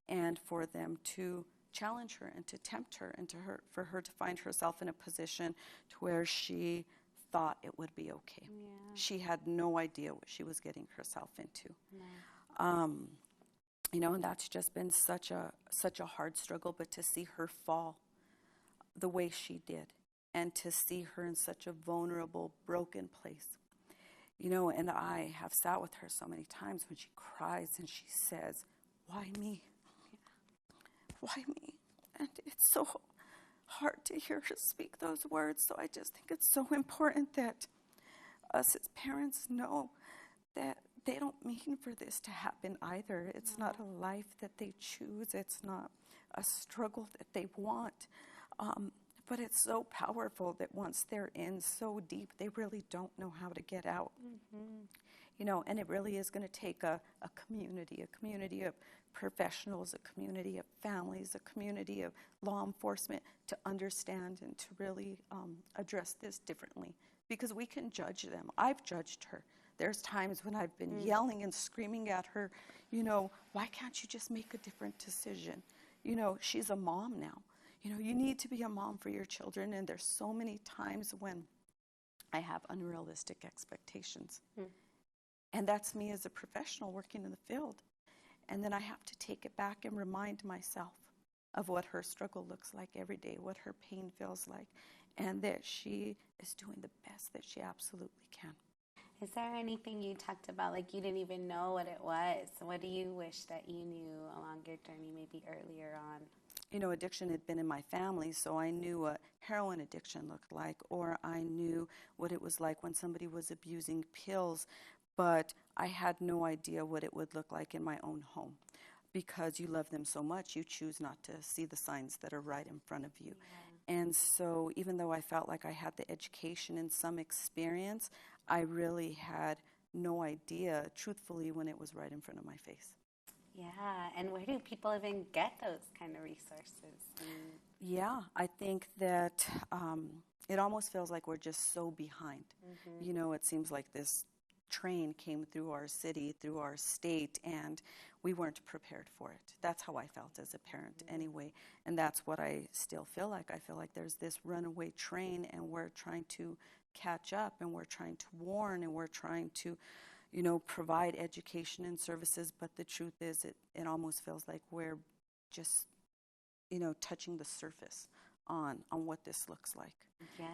Speaker 6: and for them to challenge her and to tempt her, and for her to find herself in a position to where she thought it would be okay.
Speaker 2: Yeah.
Speaker 6: She had no idea what she was getting herself into.
Speaker 2: No.
Speaker 6: You know, and that's just been such a hard struggle. But to see her fall the way she did, and to see her in such a vulnerable, broken place. You know, and I have sat with her so many times when she cries and she says, "Why me? Why me?" And it's so hard to hear her speak those words. So I just think it's so important that us as parents know that they don't mean for this to happen either. It's not a life that they choose. It's not a struggle that they want. But it's so powerful that once they're in so deep, they really don't know how to get out. You know, and it really is going to take a community of professionals, a community of families, a community of law enforcement to understand and to really address this differently. Because we can judge them. I've judged her. There's times when I've been yelling and screaming at her, you know, "Why can't you just make a different decision?" You know, she's a mom now. You know, you need to be a mom for your children, and there's so many times when I have unrealistic expectations. And that's me as a professional working in the field. And then I have to take it back and remind myself of what her struggle looks like every day, what her pain feels like, and that she is doing the best that she absolutely can.
Speaker 2: Is there anything you talked about, like you didn't even know what it was? What do you wish that you knew along your journey, maybe earlier on?
Speaker 6: You know, addiction had been in my family, so I knew what heroin addiction looked like, or I knew what it was like when somebody was abusing pills, but I had no idea what it would look like in my own home. Because you love them so much, you choose not to see the signs that are right in front of you. Yeah. And so even though I felt like I had the education and some experience, I really had no idea, truthfully, when it was right in front of my face.
Speaker 2: Yeah, and where do people even get those kind of resources?
Speaker 6: Yeah, I think that it almost feels like we're just so behind. You know, it seems like this train came through our city, through our state, and we weren't prepared for it. That's how I felt as a parent anyway, and that's what I still feel like. I feel like there's this runaway train, and we're trying to catch up, and we're trying to warn, and we're trying to, you know, provide education and services, but the truth is it almost feels like we're just, you know, touching the surface on what this looks like.
Speaker 2: Yes.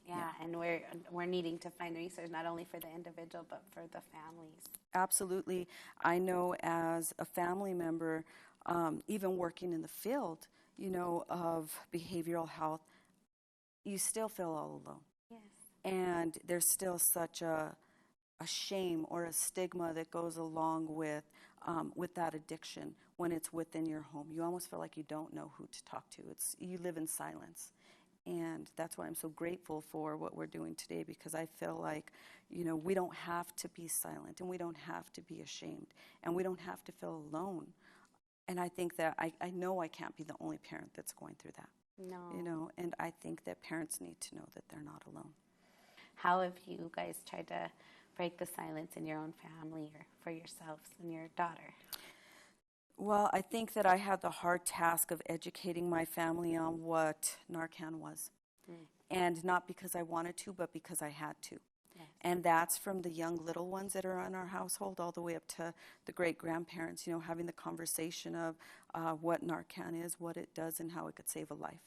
Speaker 2: Yeah, and we're needing to find resources not only for the individual but for the families.
Speaker 6: Absolutely. I know as a family member, even working in the field, you know, of behavioral health, you still feel all alone.
Speaker 2: Yes.
Speaker 6: And there's still such a shame or a stigma that goes along with that addiction when it's within your home. You almost feel like you don't know who to talk to. You live in silence. And that's why I'm so grateful for what we're doing today, because I feel like, you know, we don't have to be silent, and we don't have to be ashamed, and we don't have to feel alone. And I think that I know I can't be the only parent that's going through that.
Speaker 2: No.
Speaker 6: You know, and I think that parents need to know that they're not alone.
Speaker 2: How have you guys tried to break the silence in your own family or for yourselves and your daughter?
Speaker 6: Well, I think that I had the hard task of educating my family on what Narcan was. And not because I wanted to, but because I had to. Yes. And that's from the young little ones that are in our household all the way up to the great-grandparents, you know, having the conversation of what Narcan is, what it does, and how it could save a life.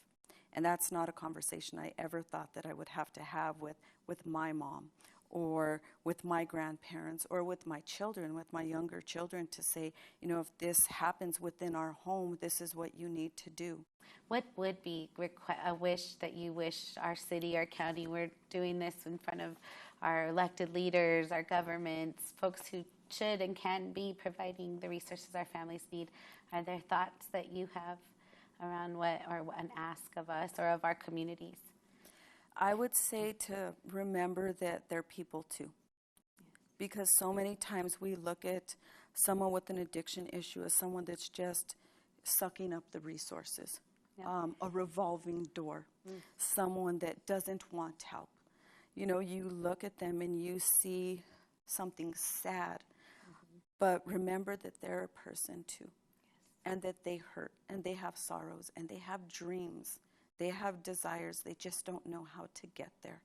Speaker 6: And that's not a conversation I ever thought that I would have to have with my mom, or with my grandparents, or with my children, with my younger children, to say, you know, if this happens within our home, this is what you need to do.
Speaker 2: What would be a wish that you wish our city, our county were doing this in front of our elected leaders, our governments, folks who should and can be providing the resources our families need. Are there thoughts that you have around what, or an ask of us or of our communities?
Speaker 6: I would say to remember that they're people too. Because so many times we look at someone with an addiction issue as someone that's just sucking up the resources, a revolving door, someone that doesn't want help. You know, you look at them and you see something sad, but remember that they're a person too, and that they hurt, and they have sorrows, and they have dreams, they have desires, they just don't know how to get there.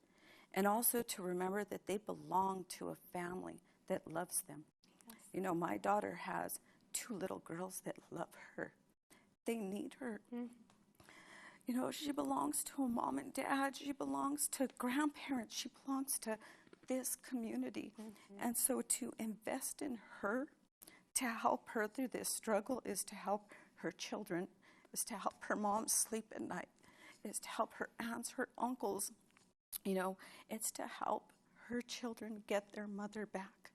Speaker 6: And also to remember that they belong to a family that loves them. Yes. You know, my daughter has 2 little girls that love her. They need her. You know, she belongs to a mom and dad. She belongs to grandparents. She belongs to this community. And so to invest in her, to help her through this struggle, is to help her children, is to help her mom sleep at night, is to help her aunts, her uncles. You know, it's to help her children get their mother back.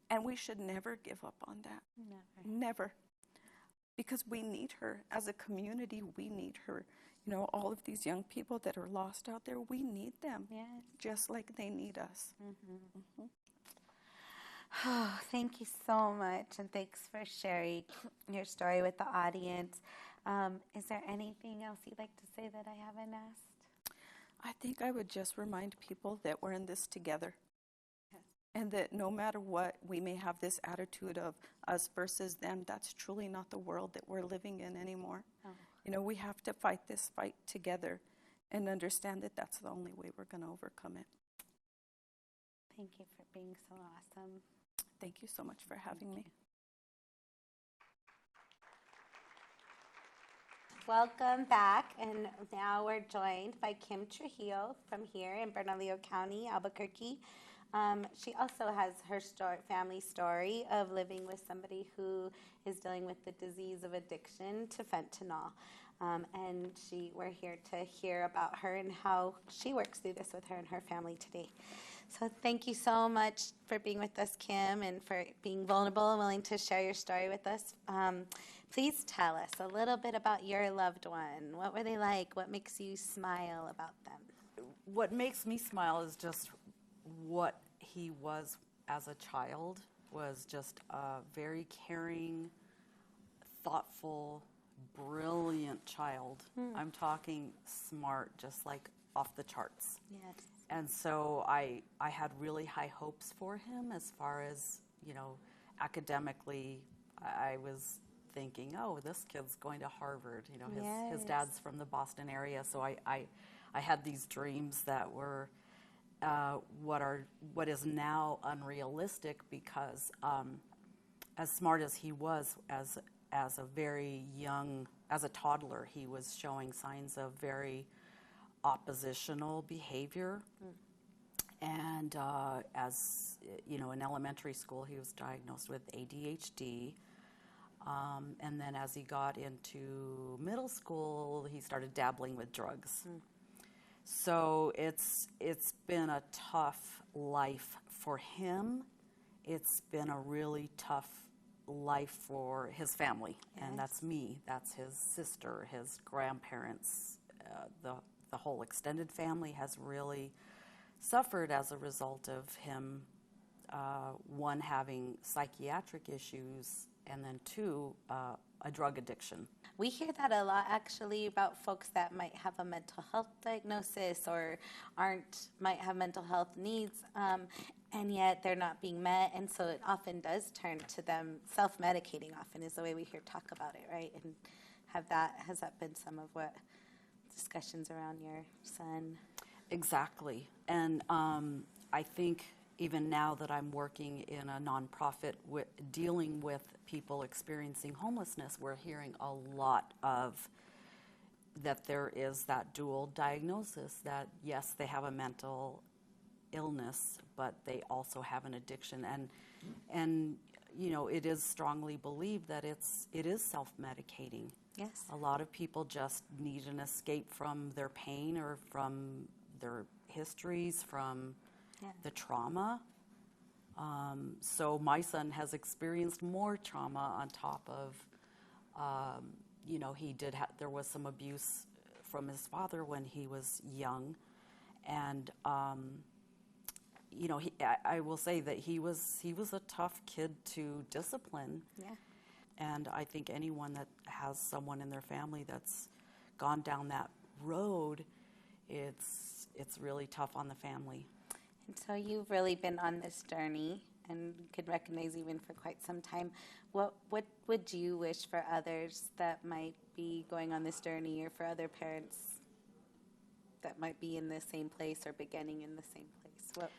Speaker 6: And we should never give up on that. Never. Because we need her. As a community, we need her. You know, all of these young people that are lost out there, we need them. Yes. Just like they need us.
Speaker 2: Oh, thank you so much, and thanks for sharing your story with the audience. Is there anything else you'd like to say that I haven't asked?
Speaker 6: I think I would just remind people that we're in this together. Yes. And that no matter what, we may have this attitude of us versus them. That's truly not the world that we're living in anymore. You know, we have to fight this fight together and understand that that's the only way we're going to overcome it.
Speaker 2: Thank you for being so awesome.
Speaker 6: Thank you so much for having me.
Speaker 2: Welcome back, and now we're joined by Kim Trujillo from here in Bernalillo County, Albuquerque. She also has her family story of living with somebody who is dealing with the disease of addiction to fentanyl. And we're here to hear about her and how she works through this with her and her family today. So thank you so much for being with us, Kim, and for being vulnerable and willing to share your story with us. Please tell us a little bit about your loved one. What were they like? What makes you smile about them?
Speaker 7: What makes me smile is just what he was as a child, was just a very caring, thoughtful, brilliant child. I'm talking smart, just like off the charts.
Speaker 2: Yes.
Speaker 7: And so I had really high hopes for him as far as, you know, academically. I was thinking, oh, this kid's going to Harvard. You know, his dad's from the Boston area, so I had these dreams that were what is now unrealistic, because as smart as he was as a very young, as a toddler, he was showing signs of very oppositional behavior. And as you know, in elementary school, he was diagnosed with ADHD. And then as he got into middle school, he started dabbling with drugs. So it's been a tough life for him. It's been a really tough life for his family. Yes. And that's me, that's his sister, his grandparents, the whole extended family has really suffered as a result of him, one, having psychiatric issues, and then 2, a drug addiction.
Speaker 2: We hear that a lot, actually, about folks that might have a mental health diagnosis or might have mental health needs, and yet they're not being met, and so it often does turn to them self-medicating. Often is the way we hear talk about it, right? And has that been some of what discussions around your son?
Speaker 7: Exactly. And I think even now that I'm working in a nonprofit dealing with people experiencing homelessness, we're hearing a lot of that there is that dual diagnosis, that yes, they have a mental illness, but they also have an addiction. And you know, it is strongly believed that it is self-medicating.
Speaker 2: Yes.
Speaker 7: A lot of people just need an escape from their pain or from their histories, from the trauma. So my son has experienced more trauma on top of, you know, there was some abuse from his father when he was young. And, you know, I will say that he was a tough kid to discipline.
Speaker 2: Yeah.
Speaker 7: And I think anyone that has someone in their family that's gone down that road, it's really tough on the family.
Speaker 2: And so you've really been on this journey and could recognize even for quite some time. What would you wish for others that might be going on this journey, or for other parents that might be in the same place or beginning in the same place?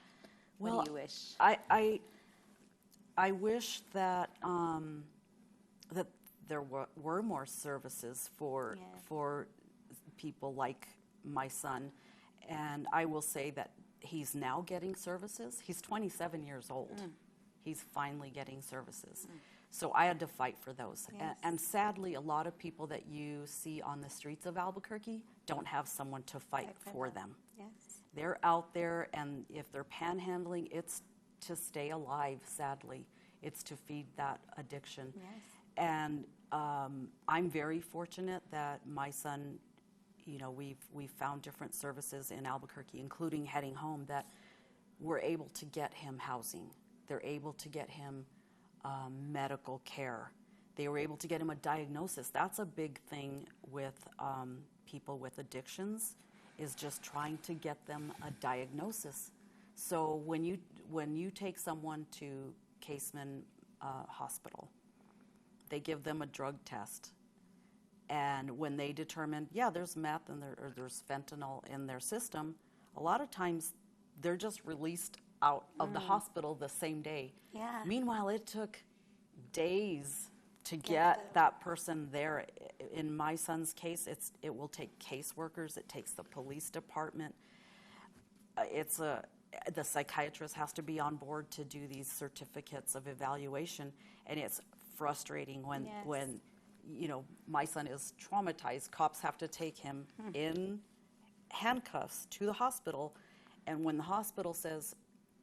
Speaker 2: What do you wish?
Speaker 7: I wish that that there were more services for people like my son, and I will say that he's now getting services. He's 27 years old. He's finally getting services. So I had to fight for those.
Speaker 2: Yes.
Speaker 7: And sadly, a lot of people that you see on the streets of Albuquerque don't have someone to fight for them.
Speaker 2: Yes.
Speaker 7: They're out there, and if they're panhandling, it's to stay alive, sadly. It's to feed that addiction.
Speaker 2: Yes.
Speaker 7: And I'm very fortunate that my son, you know, we've found different services in Albuquerque, including Heading Home, that we're able to get him housing. They're able to get him medical care. They were able to get him a diagnosis. That's a big thing with people with addictions, is just trying to get them a diagnosis. So when you take someone to Caseman Hospital, they give them a drug test. And when they determine, yeah, there's meth or there's fentanyl in their system, a lot of times they're just released out of the hospital the same day.
Speaker 2: Yeah.
Speaker 7: Meanwhile, it took days to get that person there. In my son's case, it will take caseworkers. It takes the police department. The psychiatrist has to be on board to do these certificates of evaluation, and it's frustrating when you know, my son is traumatized. Cops have to take him in handcuffs to the hospital, and when the hospital says,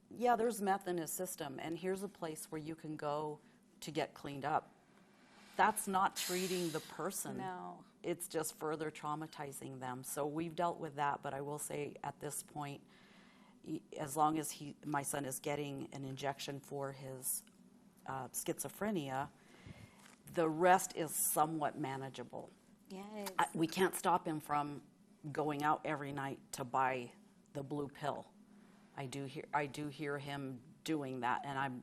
Speaker 7: yeah, there's meth in his system, and here's a place where you can go to get cleaned up, that's not treating the person.
Speaker 2: No.
Speaker 7: It's just further traumatizing them. So we've dealt with that, but I will say at this point, as long as my son is getting an injection for his schizophrenia, the rest is somewhat manageable.
Speaker 2: Yes.
Speaker 7: We can't stop him from going out every night to buy the blue pill. I do hear him doing that, and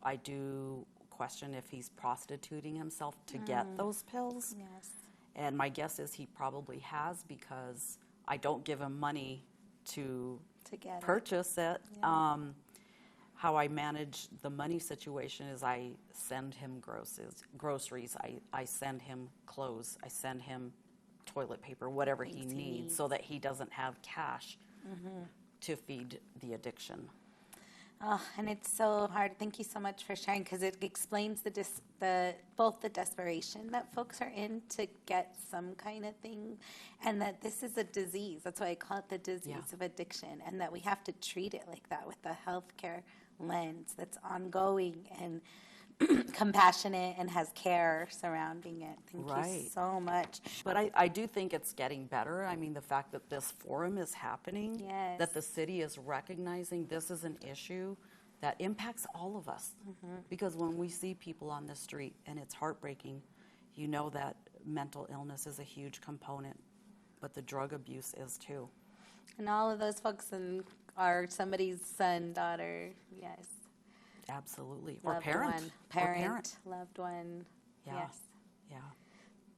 Speaker 7: I do question if he's prostituting himself to get those pills.
Speaker 2: Yes.
Speaker 7: And my guess is he probably has, because I don't give him money to
Speaker 2: get
Speaker 7: purchase it.
Speaker 2: Yeah.
Speaker 7: How I manage the money situation is I send him groceries. I send him clothes. I send him toilet paper, whatever he needs, so that he doesn't have cash to feed the addiction.
Speaker 2: Oh, and it's so hard. Thank you so much for sharing, because it explains both the desperation that folks are in to get some kind of thing, and that this is a disease. That's why I call it the disease of addiction, and that we have to treat it like that, with a healthcare lens that's ongoing and compassionate and has care surrounding it. Thank you so much.
Speaker 7: But I do think it's getting better. I mean, the fact that this forum is happening, that the city is recognizing this is an issue that impacts all of us. Because when we see people on the street, and it's heartbreaking, you know that mental illness is a huge component, but the drug abuse is too.
Speaker 2: And all of those folks are somebody's son, daughter, yes.
Speaker 7: Absolutely.
Speaker 2: Loved
Speaker 7: Or parent.
Speaker 2: one. Parent, loved one.
Speaker 7: Yeah.
Speaker 2: Yes.
Speaker 7: Yeah.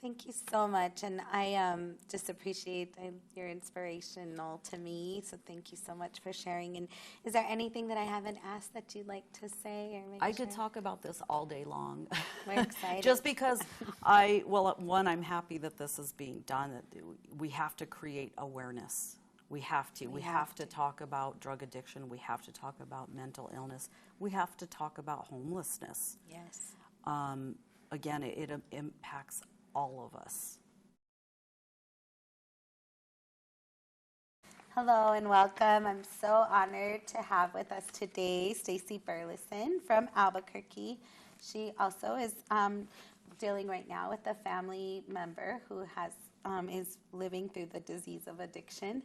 Speaker 2: Thank you so much. And I just appreciate you're inspirational to me. So thank you so much for sharing. And is there anything that I haven't asked that you'd like to say or mention?
Speaker 7: I could talk about this all day long.
Speaker 2: We're excited.
Speaker 7: Just because I'm happy that this is being done. That we have to create awareness. We have to. We have to talk about drug addiction. We have to talk about mental illness. We have to talk about homelessness.
Speaker 2: Yes.
Speaker 7: Again, it impacts all of us.
Speaker 2: Hello and welcome. I'm so honored to have with us today Stacy Burleson from Albuquerque. She also is dealing right now with a family member who has is living through the disease of addiction,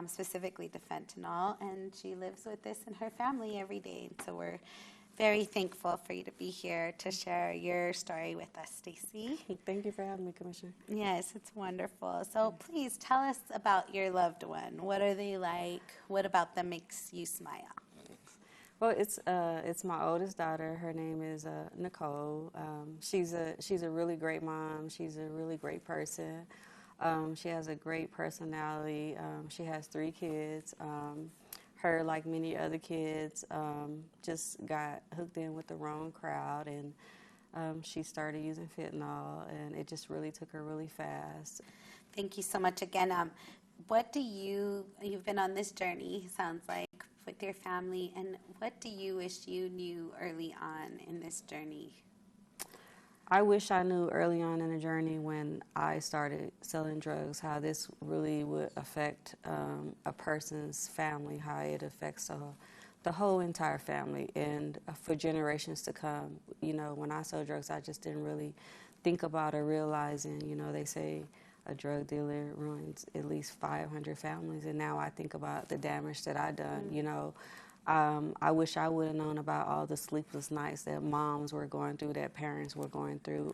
Speaker 2: specifically to fentanyl, and she lives with this in her family every day. And so we're very thankful for you to be here to share your story with us, Stacy.
Speaker 8: Thank you for having me, Commissioner.
Speaker 2: Yes, it's wonderful. So please tell us about your loved one. What are they like? What about them makes you smile?
Speaker 8: Well, it's my oldest daughter. Her name is Nicole. She's a really great mom. She's a really great person. She has a great personality. She has 3 kids. Her, like many other kids, just got hooked in with the wrong crowd, and she started using fentanyl, and it just really took her really fast.
Speaker 2: Thank you so much again. You've been on this journey, sounds like, with your family, and what do you wish you knew early on in this journey?
Speaker 8: I wish I knew early on in the journey when I started selling drugs how this really would affect a person's family, how it affects the whole entire family and for generations to come. You know, when I sold drugs, I just didn't really think about or realizing, you know, they say a drug dealer ruins at least 500 families, and now I think about the damage that I done, you know. I wish I would have known about all the sleepless nights that moms were going through, that parents were going through.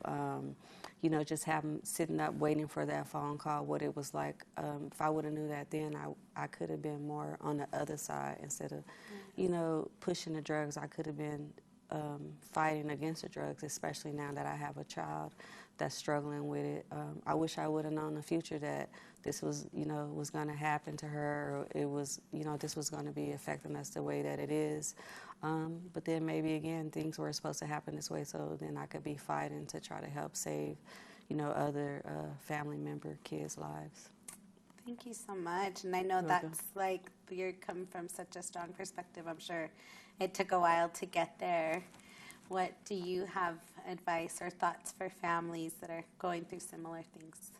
Speaker 8: You know, just sitting up waiting for that phone call, what it was like. If I would have knew that then, I could have been more on the other side instead of, you know, pushing the drugs. I could have been fighting against the drugs, especially now that I have a child that's struggling with it. I wish I would have known in the future that this was, you know, was going to happen to her, or it was, you know, this was going to be affecting us the way that it is. But then maybe, again, things were supposed to happen this way, so then I could be fighting to try to help save, you know, other family member kids' lives.
Speaker 2: Thank you so much. And I know that's like, you're coming from such a strong perspective. I'm sure it took a while to get there. What do you have advice or thoughts for families that are going through similar things?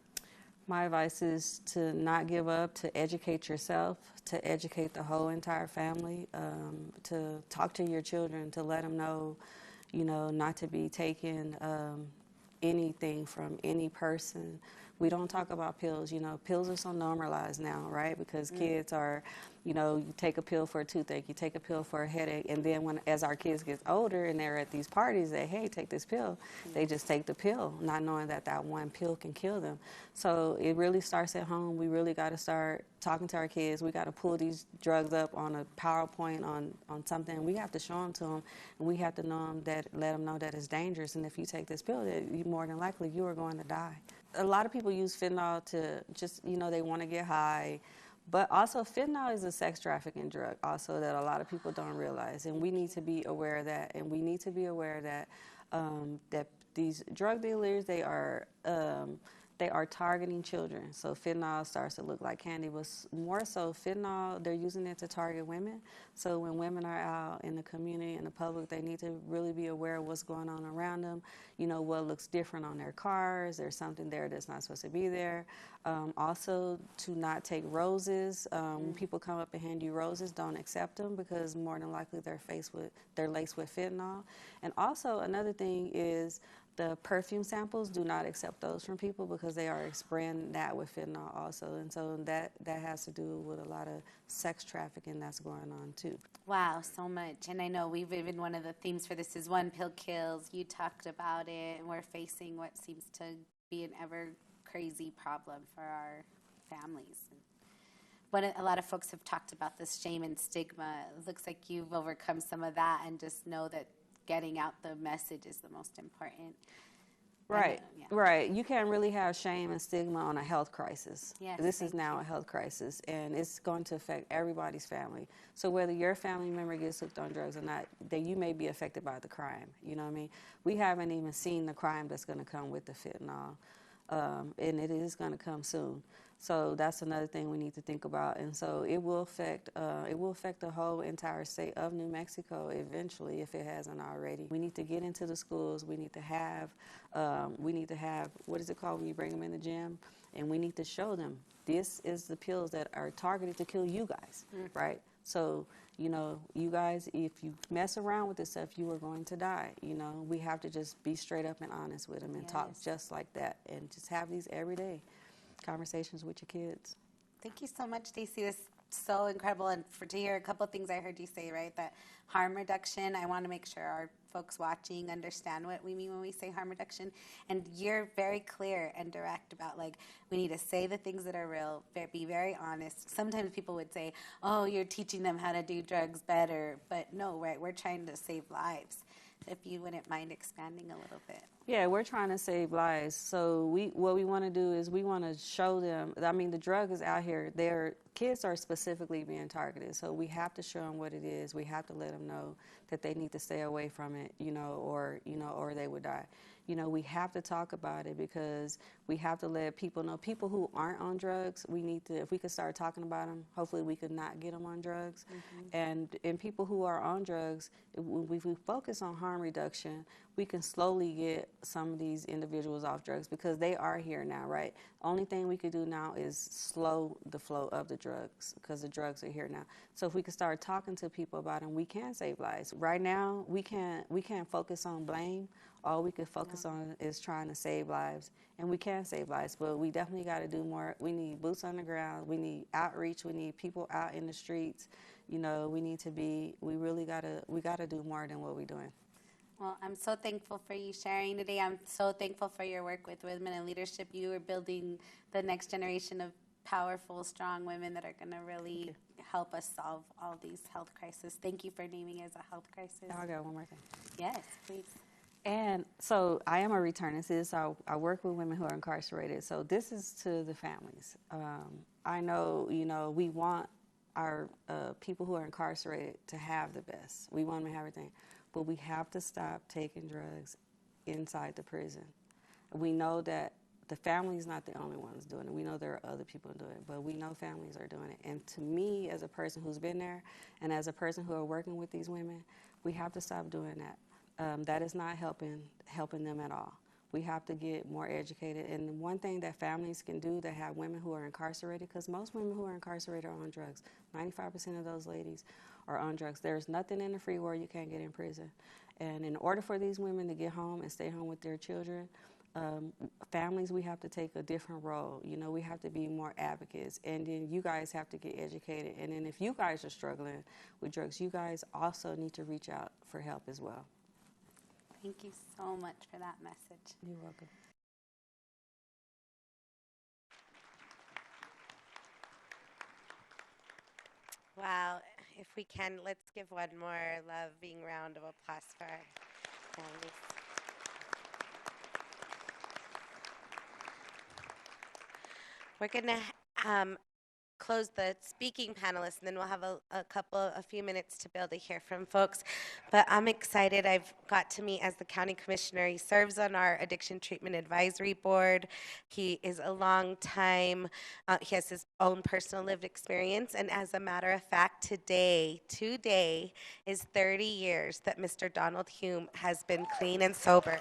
Speaker 8: My advice is to not give up, to educate yourself, to educate the whole entire family, to talk to your children, to let them know, you know, not to be taking anything from any person. We don't talk about pills. You know, pills are so normalized now, right? Because kids are, you know, you take a pill for a toothache, you take a pill for a headache, and then as our kids get older and they're at these parties, they, hey, take this pill. They just take the pill, not knowing that that one pill can kill them. So it really starts at home. We really got to start talking to our kids. We got to pull these drugs up on a PowerPoint, on something. We have to show them to them, and we have to let them know that it's dangerous. And if you take this pill, that you, more than likely you are going to die. A lot of people use fentanyl to just, you know, they want to get high. But also fentanyl is a sex trafficking drug also that a lot of people don't realize. And we need to be aware of that. And we need to be aware that that these drug dealers, they are targeting children. So fentanyl starts to look like candy, but more so fentanyl, they're using it to target women. So when women are out in the community, in the public, they need to really be aware of what's going on around them. You know, what looks different on their cars. There's something there that's not supposed to be there. Also, to not take roses. When people come up and hand you roses, don't accept them because more than likely they're laced with fentanyl. And also, another thing is the perfume samples, do not accept those from people because they are spraying that with fentanyl also. And so that has to do with a lot of sex trafficking that's going on too.
Speaker 2: Wow, so much. And I know we've even, one of the themes for this is one pill kills. You talked about it, and we're facing what seems to be an ever crazy problem for our families. A lot of folks have talked about this shame and stigma. It looks like you've overcome some of that, and just know that getting out the message is the most important.
Speaker 8: Right, right. You can't really have shame and stigma on a health crisis.
Speaker 2: Yes,
Speaker 8: this is now a health crisis, and it's going to affect everybody's family. So whether your family member gets hooked on drugs or not, that you may be affected by the crime. You know what I mean? We haven't even seen the crime that's going to come with the fentanyl, and it is going to come soon. So that's another thing we need to think about, and so it will affect the whole entire state of New Mexico eventually if it hasn't already. We need to get into the schools. We need to have what is it called when you bring them in the gym, and we need to show them this is the pills that are targeted to kill you guys, right? So, you know, you guys, if you mess around with this stuff, you are going to die. You know, we have to just be straight up and honest with them and talk just like that, and just have these everyday conversations with your kids.
Speaker 2: Thank you so much, Stacy. This is so incredible. And to hear a couple of things I heard you say, right? That harm reduction, I want to make sure our folks watching understand what we mean when we say harm reduction. And you're very clear and direct about, like, we need to say the things that are real, be very honest. Sometimes people would say, oh, you're teaching them how to do drugs better. But no, right? We're trying to save lives. If you wouldn't mind expanding a little bit.
Speaker 8: Yeah, we're trying to save lives. So what we want to do is we want to show them, I mean, the drug is out here. Their kids are specifically being targeted. So we have to show them what it is. We have to let them know that they need to stay away from it, or they would die. We have to talk about it, because we have to let people know. People who aren't on drugs, we need to, if we could start talking about them, hopefully we could not get them on drugs. And people who are on drugs, if we focus on harm reduction, we can slowly get some of these individuals off drugs, because they are here now, right? Only thing we could do now is slow the flow of the drugs, because the drugs are here now. So if we could start talking to people about them, we can save lives. Right now, we can't focus on blame. All we could focus on is trying to save lives, and we can save lives, but we definitely got to do more. We need boots on the ground. We need outreach. We need people out in the streets. We really got to do more than what we're doing.
Speaker 2: Well, I'm so thankful for you sharing today. I'm so thankful for your work with Women in Leadership. You are building the next generation of powerful, strong women that are going to really help us solve all these health crises. Thank you for naming it as a health crisis.
Speaker 8: I got one more thing.
Speaker 2: Yes, please.
Speaker 8: And so I am a returning citizen. I work with women who are incarcerated. So this is to the families. I know, we want our people who are incarcerated to have the best. We want them to have everything. But we have to stop taking drugs inside the prison. We know that the family's not the only ones doing it. We know there are other people doing it, but we know families are doing it. And to me, as a person who's been there, and as a person who are working with these women, we have to stop doing that. That is not helping them at all. We have to get more educated. And one thing that families can do that have women who are incarcerated, because most women who are incarcerated are on drugs. 95% of those ladies are on drugs. There's nothing in the free world you can't get in prison. And in order for these women to get home and stay home with their children, families, we have to take a different role. We have to be more advocates. And then you guys have to get educated. And then if you guys are struggling with drugs, you guys also need to reach out for help as well.
Speaker 2: Thank you so much for that message.
Speaker 8: You're welcome.
Speaker 2: Wow. If we can, let's give one more loving round of applause for our families. We're going to close the speaking panelists, and then we'll have a few minutes to be able to hear from folks. But I'm excited. I've got to meet as the county commissioner. He serves on our addiction treatment advisory board. He is a long time. He has his own personal lived experience. And as a matter of fact, today is 30 years that Mr. Donald Hume has been clean and sober.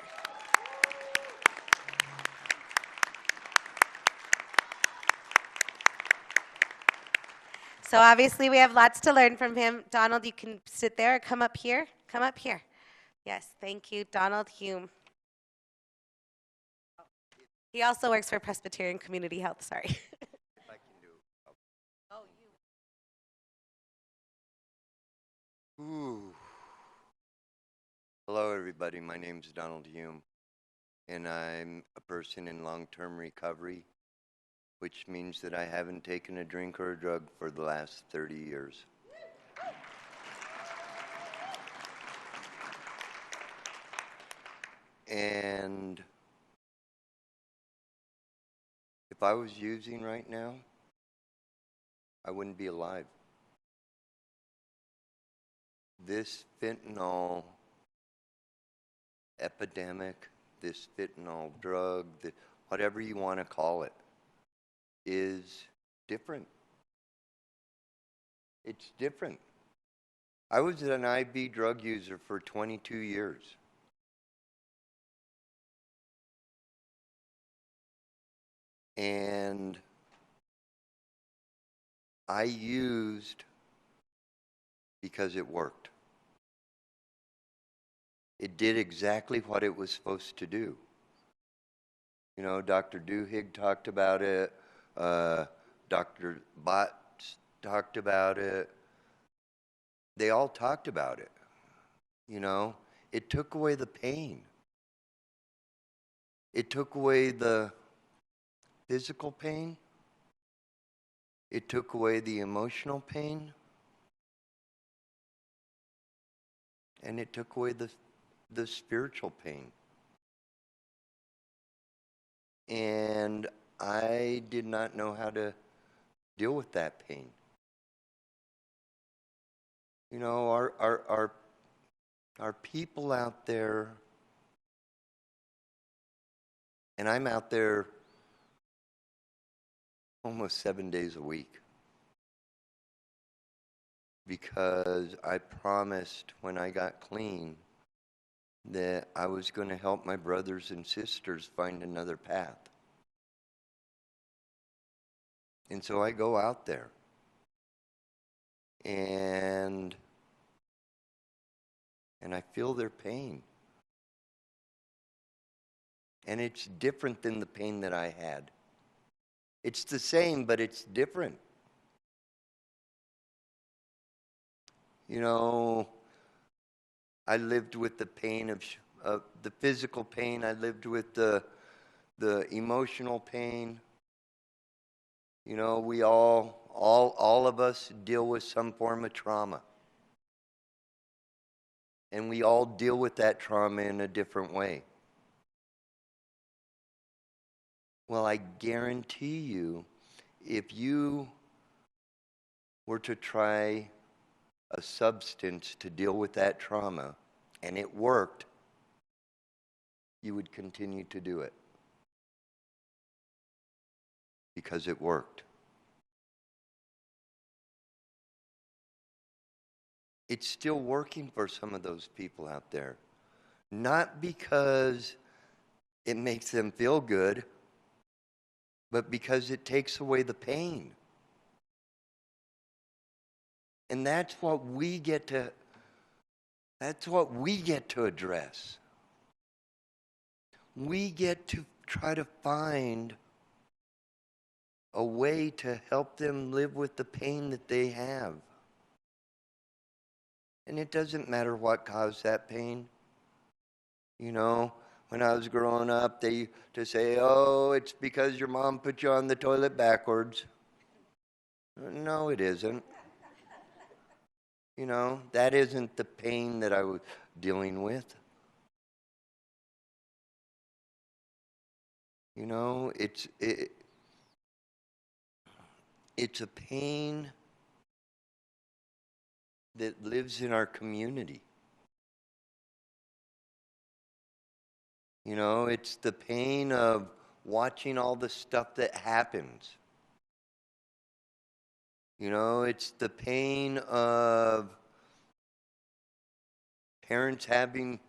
Speaker 2: So obviously we have lots to learn from him. Donald, you can sit there or come up here. Come up here. Yes, thank you, Donald Hume. He also works for Presbyterian Community Health, sorry.
Speaker 9: If I can do.
Speaker 2: Oh, you.
Speaker 9: Ooh. Hello, everybody. My name is Donald Hume, and I'm a person in long-term recovery, which means that I haven't taken a drink or a drug for the last 30 years. And if I was using right now, I wouldn't be alive. This fentanyl epidemic, this fentanyl drug, whatever you want to call it, is different. It's different. I was an IV drug user for 22 years. And I used because it worked. It did exactly what it was supposed to do. You know, Dr. Duhigg talked about it. Dr. Bott talked about it. They all talked about it. You know, it took away the pain. It took away the physical pain. It took away the emotional pain. And it took away the spiritual pain. And I did not know how to deal with that pain. You know, our people out there, and I'm out there almost 7 days a week, because I promised when I got clean that I was going to help my brothers and sisters find another path. And so I go out there. And I feel their pain. And it's different than the pain that I had. It's the same, but it's different. You know, I lived with the pain of the physical pain. I lived with the emotional pain. You know, we all of us deal with some form of trauma. And we all deal with that trauma in a different way. Well, I guarantee you, if you were to try a substance to deal with that trauma, and it worked, you would continue to do it. Because it worked. It's still working for some of those people out there. Not because it makes them feel good, but because it takes away the pain. And that's what we get to address. We get to try to find a way to help them live with the pain that they have. And it doesn't matter what caused that pain. You know, when I was growing up, they used to say, oh, it's because your mom put you on the toilet backwards. No, it isn't. You know, that isn't the pain that I was dealing with. You know, it's a pain that lives in our community. You know, it's the pain of watching all the stuff that happens. You know, it's the pain of parents having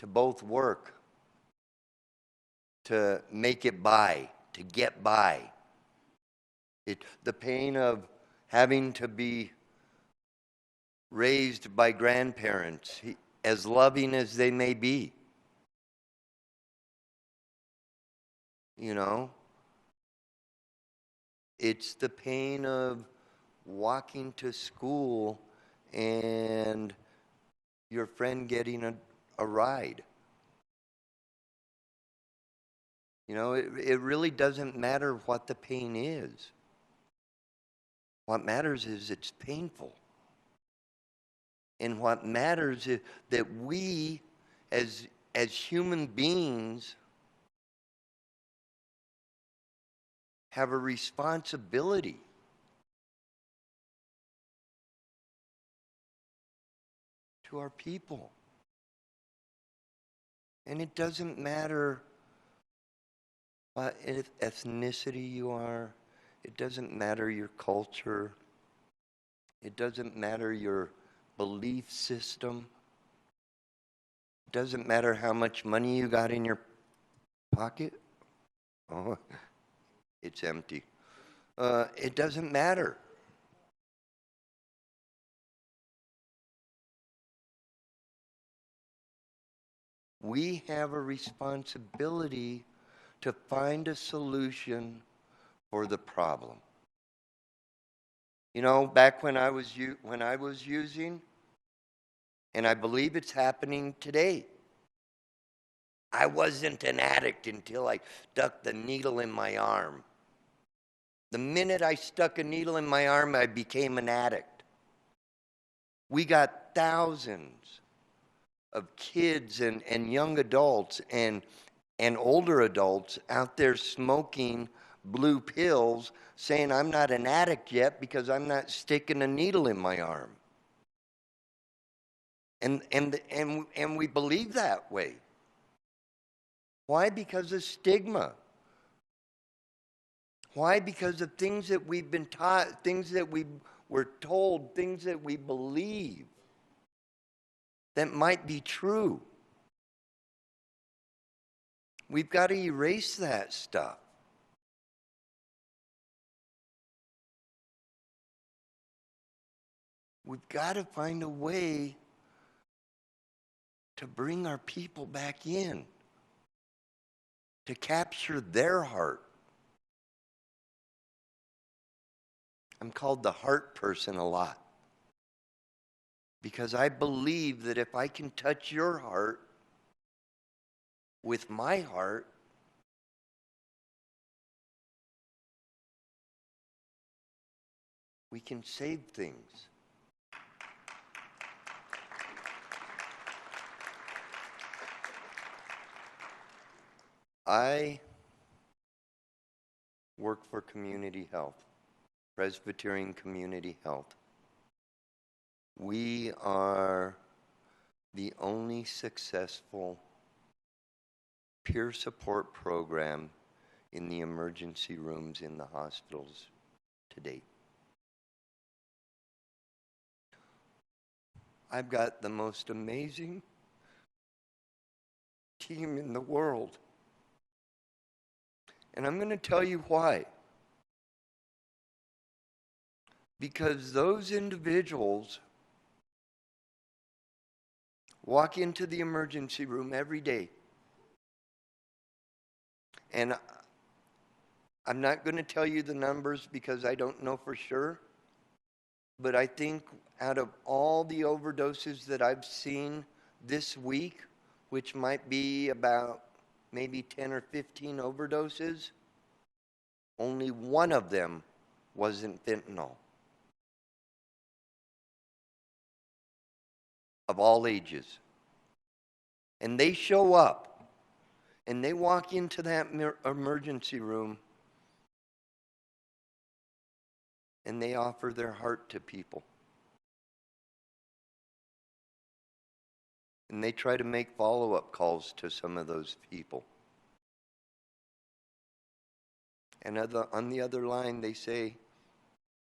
Speaker 9: to both work to make it by, to get by. The pain of having to be raised by grandparents, as loving as they may be. You know? It's the pain of walking to school and your friend getting a ride. You know, it really doesn't matter what the pain is. What matters is it's painful. And what matters is that we, as human beings, have a responsibility to our people. And it doesn't matter what ethnicity you are. It doesn't matter your culture. It doesn't matter your belief system. It doesn't matter how much money you got in your pocket. Oh, it's empty. It doesn't matter. We have a responsibility to find a solution for the problem. You know, back when I was using, and I believe it's happening today, I wasn't an addict until I stuck the needle in my arm. The minute I stuck a needle in my arm, I became an addict. We got thousands of kids and young adults and older adults out there smoking blue pills, saying I'm not an addict yet because I'm not sticking a needle in my arm. And we believe that way. Why? Because of stigma. Why? Because of things that we've been taught, things that we were told, things that we believe that might be true. We've got to erase that stuff. We've got to find a way to bring our people back in, to capture their heart. I'm called the heart person a lot because I believe that if I can touch your heart with my heart, we can save things. I work for Community Health, Presbyterian Community Health. We are the only successful peer support program in the emergency rooms in the hospitals to date. I've got the most amazing team in the world. And I'm going to tell you why. Because those individuals walk into the emergency room every day. And I'm not going to tell you the numbers because I don't know for sure. But I think out of all the overdoses that I've seen this week, which might be about maybe 10 or 15 overdoses, only one of them wasn't fentanyl. Of all ages. And they show up and they walk into that emergency room and they offer their heart to people. And they try to make follow-up calls to some of those people. And on the other line, they say,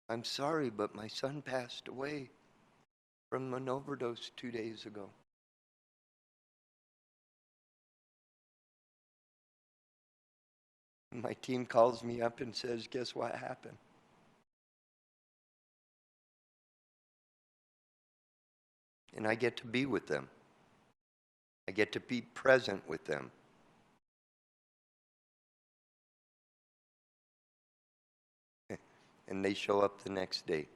Speaker 9: I'm sorry, but my son passed away from an overdose 2 days ago. My team calls me up and says, guess what happened? And I get to be with them. I get to be present with them. And they show up the next day.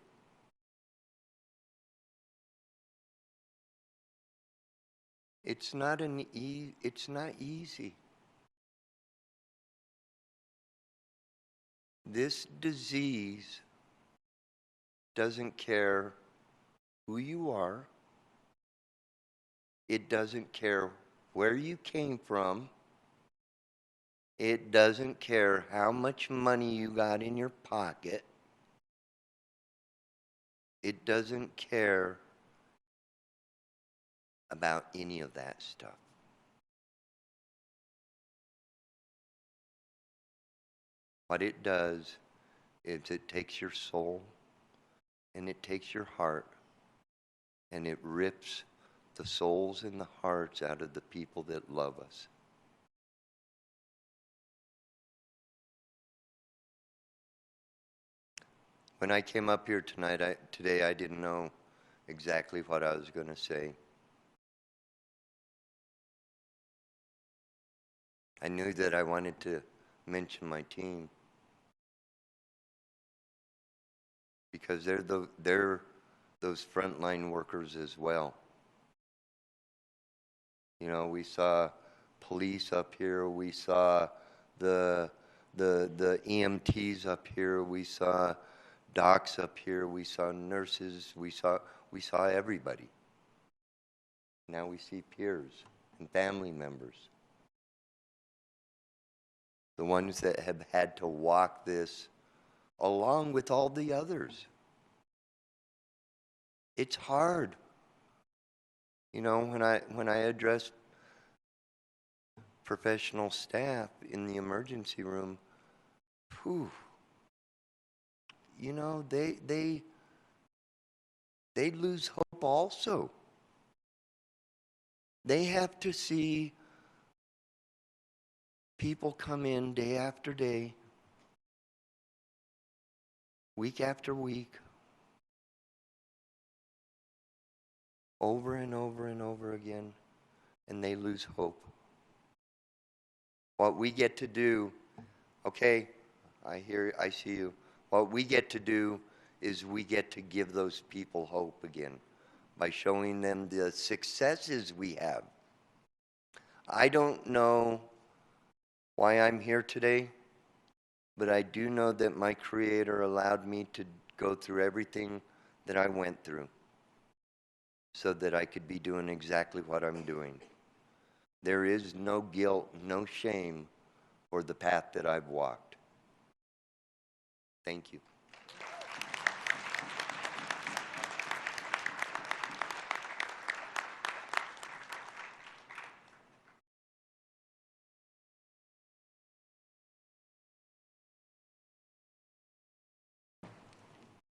Speaker 9: It's not easy. This disease doesn't care who you are. It doesn't care where you came from. It doesn't care how much money you got in your pocket. It doesn't care about any of that stuff. What it does is it takes your soul and it takes your heart and it rips the souls and the hearts out of the people that love us. When I came up here today, I didn't know exactly what I was going to say. I knew that I wanted to mention my team because they're those frontline workers as well. You know, we saw police up here, we saw the EMTs up here, we saw docs up here, we saw nurses, we saw everybody. Now we see peers and family members. The ones that have had to walk this along with all the others. It's hard. You know, when I address professional staff in the emergency room, whew, you know, they lose hope also. They have to see people come in day after day, week after week, over and over and over again, and they lose hope. What we get to do, okay, I see you. What we get to do is we get to give those people hope again by showing them the successes we have. I don't know why I'm here today, but I do know that my Creator allowed me to go through everything that I went through so that I could be doing exactly what I'm doing. There is no guilt, no shame for the path that I've walked. Thank you.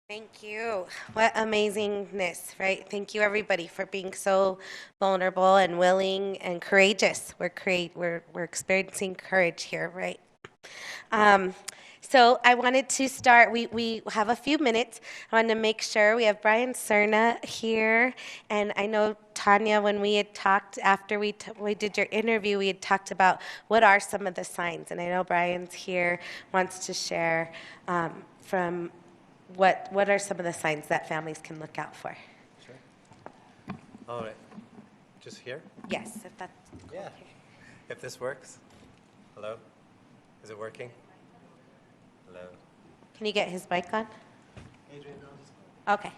Speaker 2: Thank you. What amazingness, right? Thank you, everybody, for being so vulnerable and willing and courageous. We're experiencing courage here, right? So I wanted to start. We have a few minutes. I wanted to make sure we have Brian Sena here, and I know Tanya. When we had talked after we did your interview, we had talked about what are some of the signs, and I know Brian's here, wants to share from. What are some of the signs that families can look out for?
Speaker 10: Sure. All right. Just here?
Speaker 2: Yes, if that's cool.
Speaker 10: Yeah. If this works. Hello? Is it working? Hello?
Speaker 2: Can you get his mic on?
Speaker 10: Adriann,
Speaker 2: Okay.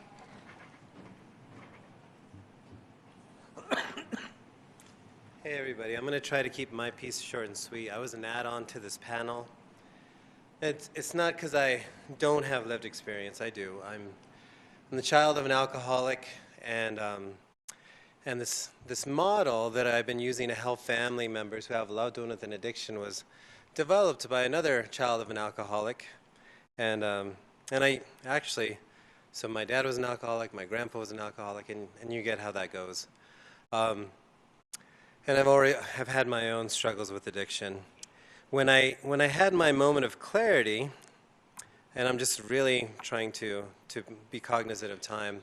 Speaker 10: Hey, everybody. I'm going to try to keep my piece short and sweet. I was an add-on to this panel. It's not because I don't have lived experience. I do. I'm the child of an alcoholic, and this model that I've been using to help family members who have loved one with an addiction was developed by another child of an alcoholic, and I actually, so my dad was an alcoholic, my grandpa was an alcoholic, and you get how that goes. And I've had my own struggles with addiction. When I had my moment of clarity, and I'm just really trying to be cognizant of time,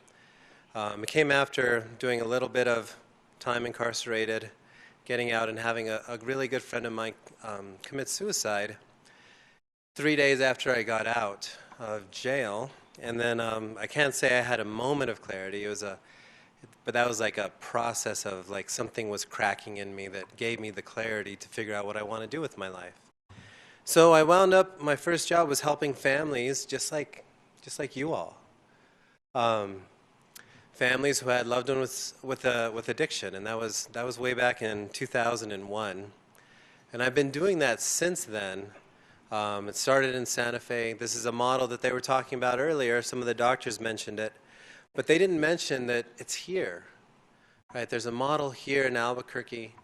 Speaker 10: it came after doing a little bit of time incarcerated, getting out and having a really good friend of mine commit suicide 3 days after I got out of jail. And then I can't say I had a moment of clarity. But that was like a process of like something was cracking in me that gave me the clarity to figure out what I want to do with my life. So I wound up, my first job was helping families just like you all. Families who had loved ones with addiction, and that was way back in 2001. And I've been doing that since then. It started in Santa Fe. This is a model that they were talking about earlier. Some of the doctors mentioned it. But they didn't mention that it's here, right? There's a model here in Albuquerque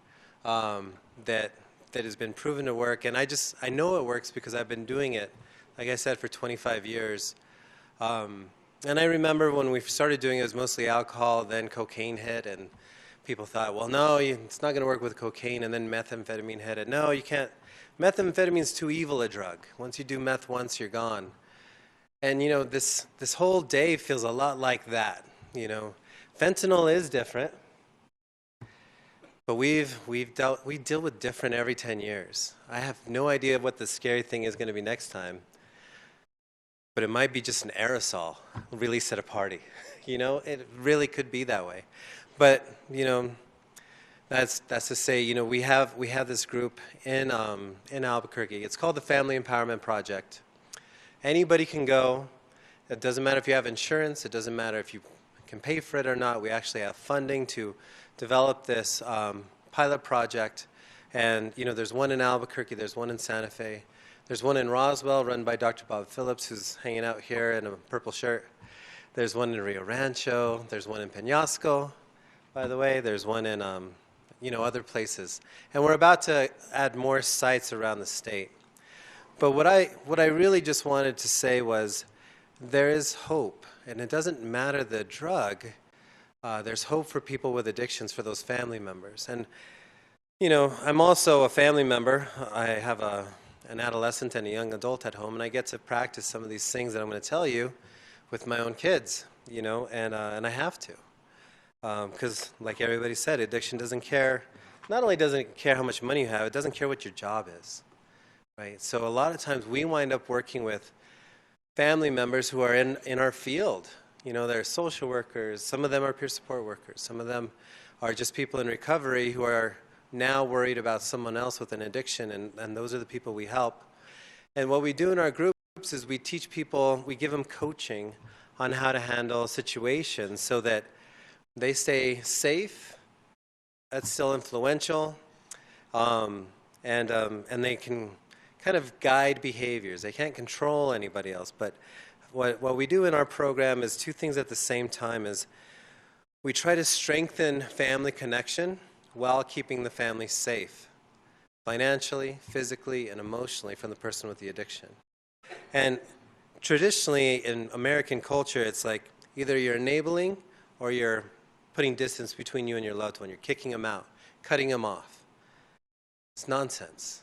Speaker 10: that has been proven to work, and I know it works because I've been doing it, like I said, for 25 years. And I remember when we started doing it, it was mostly alcohol, then cocaine hit, and people thought, well, no, it's not going to work with cocaine, and then methamphetamine hit it. No, you can't. Methamphetamine's too evil a drug. Once you do meth once, you're gone. And, you know, this whole day feels a lot like that, you know. Fentanyl is different. But we deal with different every 10 years. I have no idea what the scary thing is going to be next time, but it might be just an aerosol released at a party. You know, it really could be that way. But, you know, that's to say, you know, we have this group in Albuquerque. It's called the Family Empowerment Project. Anybody can go. It doesn't matter if you have insurance. It doesn't matter if you can pay for it or not. We actually have funding to develop this pilot project. And, you know, there's one in Albuquerque, there's one in Santa Fe, there's one in Roswell run by Dr. Bob Phillips, who's hanging out here in a purple shirt. There's one in Rio Rancho, there's one in Peñasco, by the way, there's one in, you know, other places. And we're about to add more sites around the state. But what I really just wanted to say was there is hope, and it doesn't matter the drug. There's hope for people with addictions, for those family members. And, you know, I'm also a family member. I have an adolescent and a young adult at home, and I get to practice some of these things that I'm going to tell you with my own kids, you know, and I have to. Because, like everybody said, addiction doesn't care. Not only doesn't it care how much money you have, it doesn't care what your job is, right? So a lot of times we wind up working with family members who are in our field. You know, they're social workers, some of them are peer support workers, some of them are just people in recovery who are now worried about someone else with an addiction, and those are the people we help. And what we do in our groups is we teach people, we give them coaching on how to handle situations so that they stay safe, that's still influential, and they can kind of guide behaviors. They can't control anybody else, but what we do in our program is two things at the same time. Is we try to strengthen family connection while keeping the family safe, financially, physically, and emotionally from the person with the addiction. And traditionally in American culture, it's like either you're enabling or you're putting distance between you and your loved one. You're kicking them out, cutting them off. It's nonsense.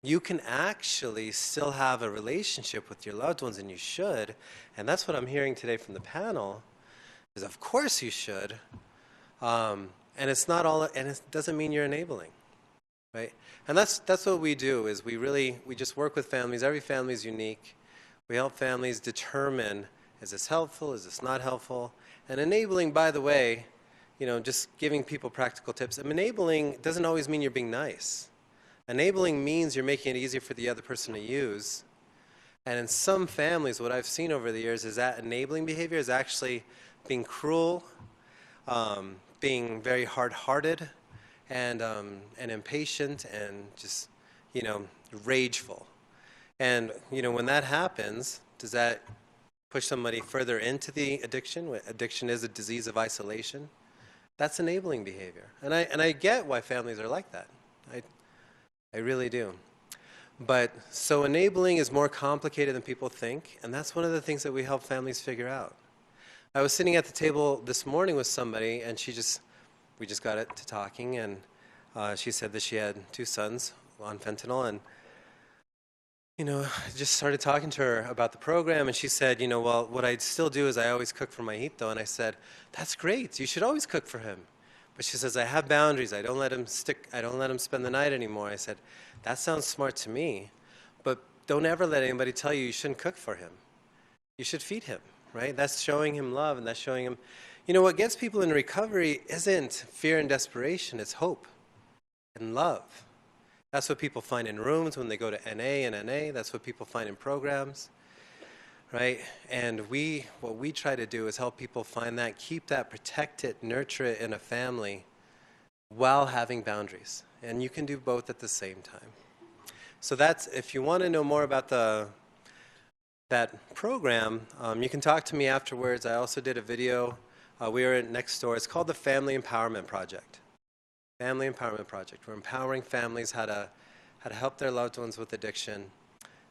Speaker 10: You can actually still have a relationship with your loved ones, and you should. And that's what I'm hearing today from the panel, is of course you should. And it's not all, and it doesn't mean you're enabling, right? And that's what we do, is we just work with families. Every family is unique. We help families determine, is this helpful, is this not helpful? And enabling, by the way, you know, just giving people practical tips. And enabling doesn't always mean you're being nice. Enabling means you're making it easier for the other person to use. And in some families, what I've seen over the years is that enabling behavior is actually being cruel, being very hard-hearted, and impatient, and just, you know, rageful. And, you know, when that happens, does that push somebody further into the addiction? Addiction is a disease of isolation. That's enabling behavior. And I get why families are like that. I really do. But so enabling is more complicated than people think, and that's one of the things that we help families figure out. I was sitting at the table this morning with somebody, and we just got it to talking, and she said that she had 2 sons on fentanyl, and, you know, I just started talking to her about the program, and she said, you know, well, what I still do is I always cook for Mahito, and I said, that's great, you should always cook for him. But she says, I have boundaries. I don't let him spend the night anymore. I said, that sounds smart to me, but don't ever let anybody tell you shouldn't cook for him. You should feed him, right? That's showing him love, and that's showing him, you know, what gets people in recovery isn't fear and desperation, it's hope and love. That's what people find in rooms when they go to NA and NA. That's what people find in programs, right? And what we try to do is help people find that, keep that, protect it, nurture it in a family while having boundaries. And you can do both at the same time. So that's, if you want to know more about that program, you can talk to me afterwards. I also did a video. We were next door. It's called the Family Empowerment Project. Family Empowerment Project. We're empowering families how to help their loved ones with addiction.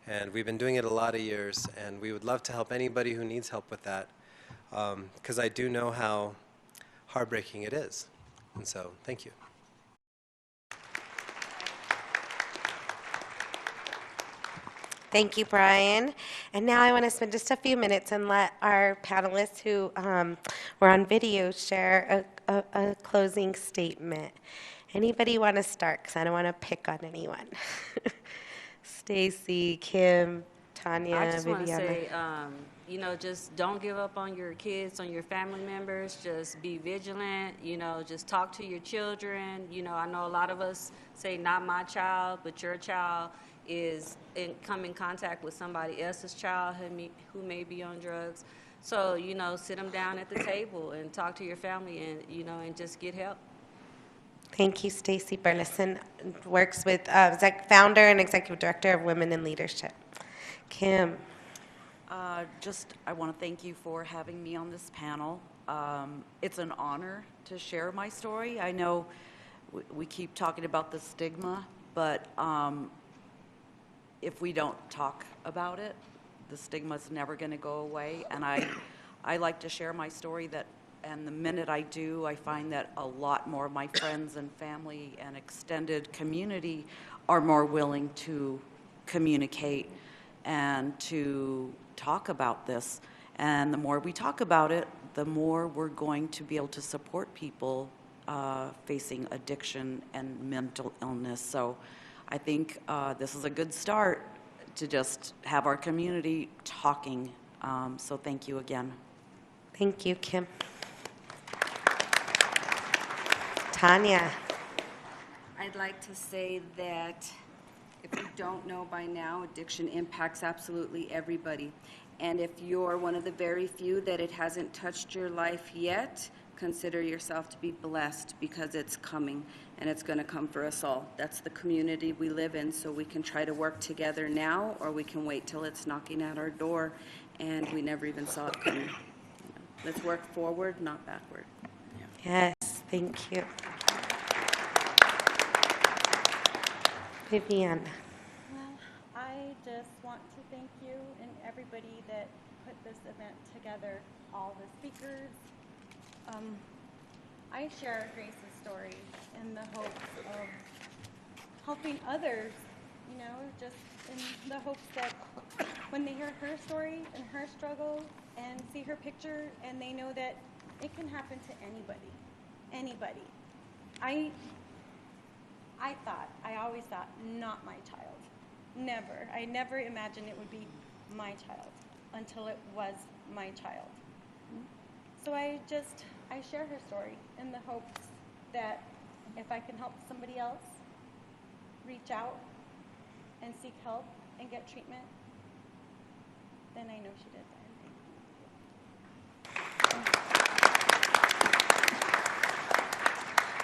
Speaker 10: And we've been doing it a lot of years, and we would love to help anybody who needs help with that, because I do know how heartbreaking it is. And so, thank you.
Speaker 2: Thank you, Brian. And now I want to spend just a few minutes and let our panelists who were on video share a closing statement. Anybody want to start? Because I don't want to pick on anyone. Stacy, Kim, Tanya,
Speaker 8: I just want to
Speaker 2: Viviana.
Speaker 8: say, you know, just don't give up on your kids, on your family members. Just be vigilant. You know, just talk to your children. You know, I know a lot of us say not my child, but your child is come in contact with somebody else's child who may be on drugs. So, you know, sit them down at the table and talk to your family and, you know, and just get help.
Speaker 2: Thank you, Stacy. Burleson works with founder and executive director of Women in Leadership. Kim.
Speaker 6: I want to thank you for having me on this panel. It's an honor to share my story. I know we keep talking about the stigma, but if we don't talk about it, the stigma's never going to go away. And I like to share my story and the minute I do, I find that a lot more of my friends and family and extended community are more willing to communicate and to talk about this. And the more we talk about it, the more we're going to be able to support people facing addiction and mental illness. So I think this is a good start to just have our community talking. So thank you again.
Speaker 2: Thank you, Kim. Tanya.
Speaker 11: I'd like to say that if you don't know by now, addiction impacts absolutely everybody. And if you're one of the very few that it hasn't touched your life yet, consider yourself to be blessed because it's coming and it's going to come for us all. That's the community we live in, so we can try to work together now or we can wait till it's knocking at our door and we never even saw it coming. Let's work forward, not backward.
Speaker 2: Yes, thank you. Viviana.
Speaker 5: Well, I just want to thank you and everybody that put this event together, all the speakers. I share Grace's story in the hopes of helping others, you know, just in the hopes that when they hear her story and her struggle and see her picture and they know that it can happen to anybody, anybody. I always thought, not my child. Never. I never imagined it would be my child until it was my child. So I share her story in the hopes that if I can help somebody else reach out and seek help and get treatment, then I know she did that.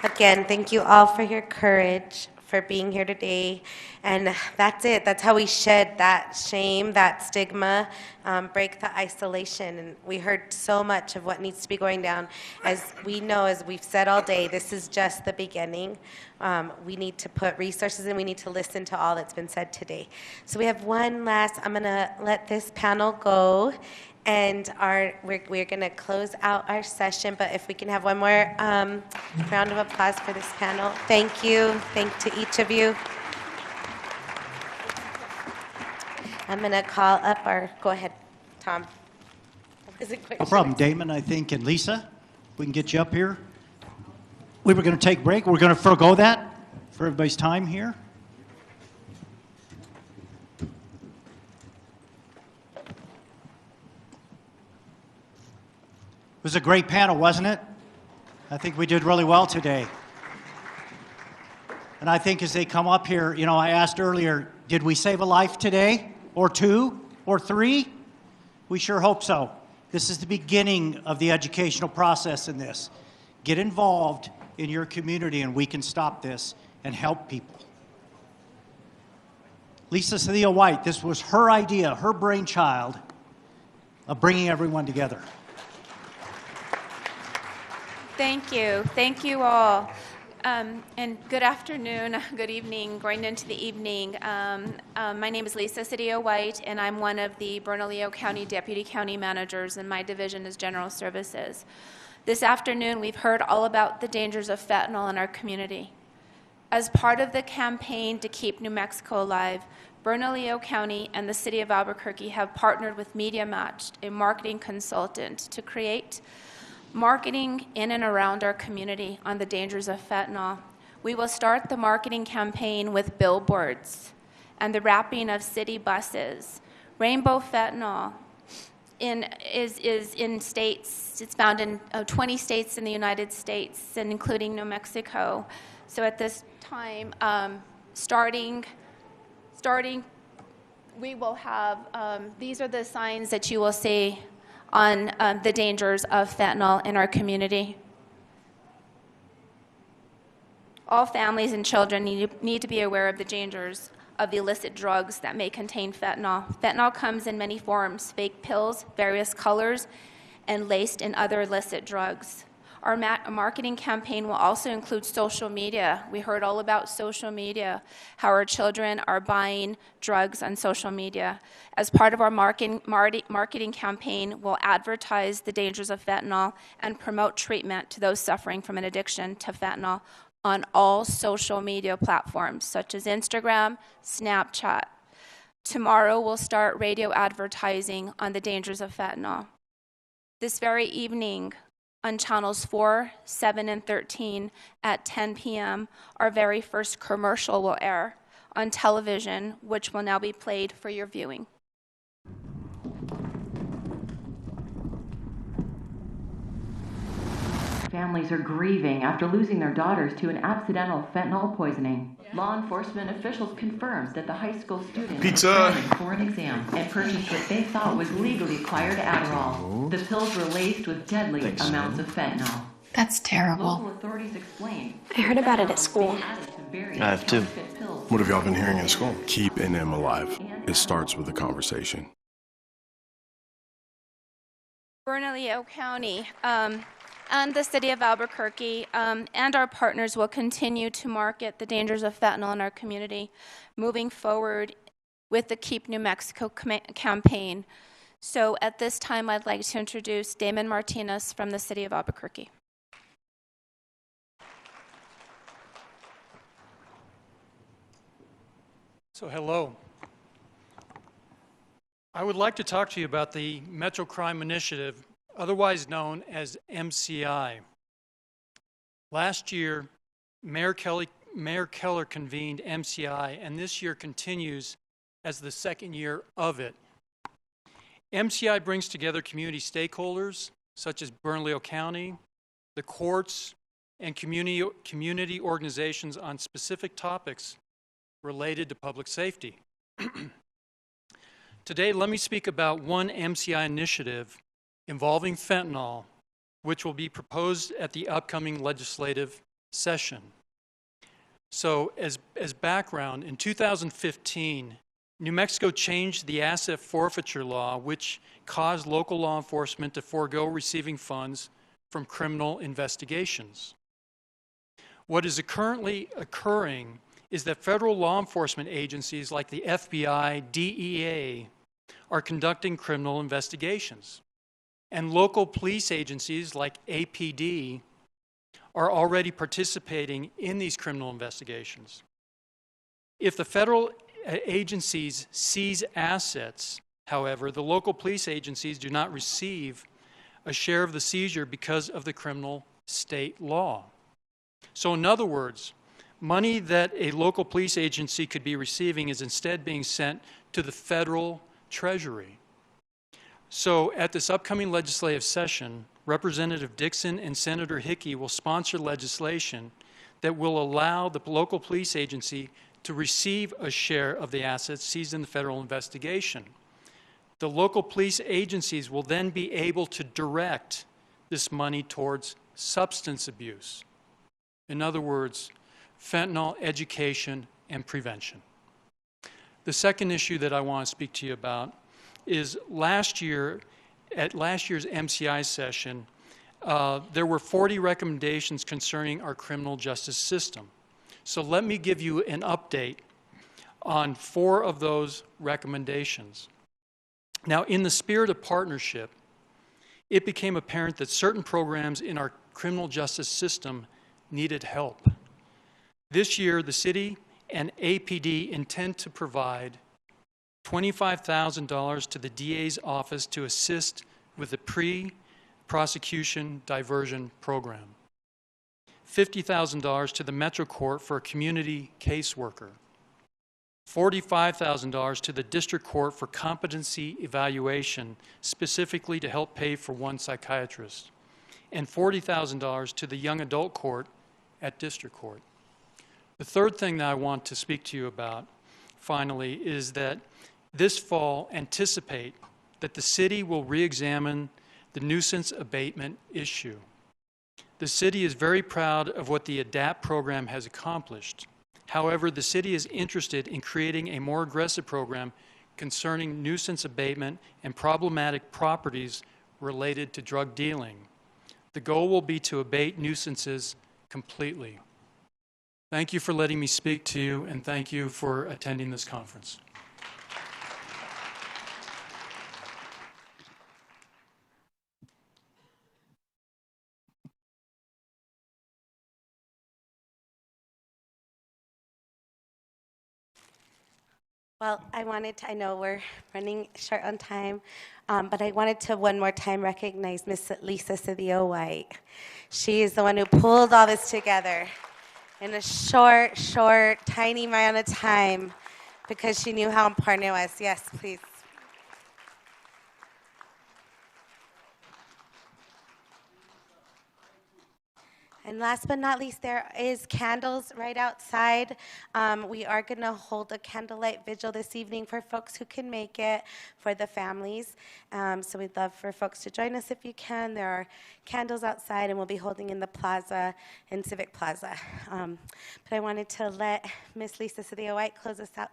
Speaker 2: Again, thank you all for your courage, for being here today. And that's it. That's how we shed that shame, that stigma, break the isolation. And we heard so much of what needs to be going down. As we know, as we've said all day, this is just the beginning. We need to put resources in. We need to listen to all that's been said today. So we have one last, I'm going to let this panel go. And we're going to close out our session, but if we can have one more round of applause for this panel. Thank you. Thank to each of you. I'm going to call up go ahead, Tom.
Speaker 1: No problem, Damon, I think, and Lisa, we can get you up here. We were going to take a break. We're going to forego that for everybody's time here. It was a great panel, wasn't it? I think we did really well today. And I think as they come up here, you know, I asked earlier, did we save a life today? Or two? Or three? We sure hope so. This is the beginning of the educational process in this. Get involved in your community and we can stop this and help people. Lisa Sedillo-White, this was her idea, her brainchild of bringing everyone together.
Speaker 12: Thank you. Thank you all. And good afternoon, good evening, going into the evening. My name is Lisa Sedillo-White, and I'm one of the Bernalillo County Deputy County Managers, and my division is General Services. This afternoon, we've heard all about the dangers of fentanyl in our community. As part of the campaign to keep New Mexico alive, Bernalillo County and the City of Albuquerque have partnered with Media Matched, a marketing consultant, to create marketing in and around our community on the dangers of fentanyl. We will start the marketing campaign with billboards and the wrapping of city buses. Rainbow fentanyl is in states, it's found in 20 states in the United States, and including New Mexico. So at this time, starting, we will have, these are the signs that you will see on the dangers of fentanyl in our community. All families and children need to be aware of the dangers of the illicit drugs that may contain fentanyl. Fentanyl comes in many forms: fake pills, various colors, and laced in other illicit drugs. Our marketing campaign will also include social media. We heard all about social media, how our children are buying drugs on social media. As part of our marketing campaign, we'll advertise the dangers of fentanyl and promote treatment to those suffering from an addiction to fentanyl on all social media platforms, such as Instagram, Snapchat. Tomorrow, we'll start radio advertising on the dangers of fentanyl. This very evening, on channels 4, 7, and 13 at 10 p.m., our very first commercial will air on television, which will now be played for your viewing.
Speaker 13: Families are grieving after losing their daughters to an accidental fentanyl poisoning. Law enforcement officials confirmed that the high school student was cramming for an exam and purchased what they thought was legally acquired Adderall. The pills were laced with deadly amounts of fentanyl.
Speaker 14: That's terrible.
Speaker 13: Local authorities explained.
Speaker 14: I heard about it at school.
Speaker 15: I have too. What have y'all been hearing in school? Keep NM alive. It starts with a conversation.
Speaker 12: Bernalillo County and the city of Albuquerque and our partners will continue to market the dangers of fentanyl in our community, moving forward with the Keep New Mexico campaign. So at this time, I'd like to introduce Damon Martinez from the city of Albuquerque.
Speaker 16: So hello. I would like to talk to you about the Metro Crime Initiative, otherwise known as MCI. Last year, Mayor Keller convened MCI, and this year continues as the second year of it. MCI brings together community stakeholders, such as Bernalillo County, the courts, and community organizations on specific topics related to public safety. Today, let me speak about one MCI initiative involving fentanyl, which will be proposed at the upcoming legislative session. So, as background, in 2015, New Mexico changed the asset forfeiture law, which caused local law enforcement to forego receiving funds from criminal investigations. What is currently occurring is that federal law enforcement agencies like the FBI, DEA, are conducting criminal investigations. And local police agencies like APD are already participating in these criminal investigations. If the federal agencies seize assets, however, the local police agencies do not receive a share of the seizure because of the criminal state law. So in other words, money that a local police agency could be receiving is instead being sent to the federal treasury. So at this upcoming legislative session, Representative Dixon and Senator Hickey will sponsor legislation that will allow the local police agency to receive a share of the assets seized in the federal investigation. The local police agencies will then be able to direct this money towards substance abuse. In other words, fentanyl education and prevention. The second issue that I want to speak to you about is at last year's MCI session, there were 40 recommendations concerning our criminal justice system. So let me give you an update on 4 of those recommendations. Now, in the spirit of partnership, it became apparent that certain programs in our criminal justice system needed help. This year, the city and APD intend to provide $25,000 to the DA's office to assist with the pre-prosecution diversion program. $50,000 to the Metro Court for a community caseworker, $45,000 to the District Court for competency evaluation, specifically to help pay for one psychiatrist, and $40,000 to the Young Adult Court at District Court. The third thing that I want to speak to you about, finally, is that this fall anticipate that the city will re-examine the nuisance abatement issue. The city is very proud of what the ADAPT program has accomplished. However, the city is interested in creating a more aggressive program concerning nuisance abatement and problematic properties related to drug dealing. The goal will be to abate nuisances completely. Thank you for letting me speak to you, and thank you for attending this conference.
Speaker 2: Well, I know we're running short on time, but I wanted to one more time recognize Miss Lisa Sedillo-White. She is the one who pulled all this together in a short, tiny amount of time because she knew how important it was. Yes, please. And last but not least, there is candles right outside. We are going to hold a candlelight vigil this evening for folks who can make it, for the families. So we'd love for folks to join us if you can. There are candles outside, and we'll be holding in the plaza, in Civic Plaza. But I wanted to let Miss Lisa Sedillo-White close us out.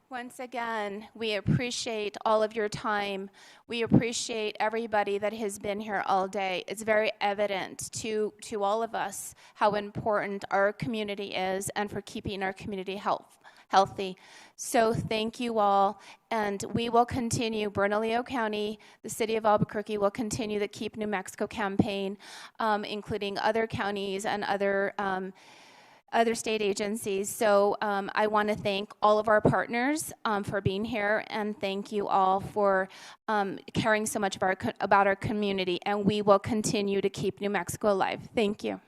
Speaker 12: Once again, we appreciate all of your time. We appreciate everybody that has been here all day. It's very evident to all of us how important our community is and for keeping our community healthy. So thank you all, and we will continue. Bernalillo County, the city of Albuquerque will continue the Keep New Mexico campaign, including other counties and other state agencies. So I want to thank all of our partners for being here, and thank you all for caring so much about our community, and we will continue to keep New Mexico alive. Thank you.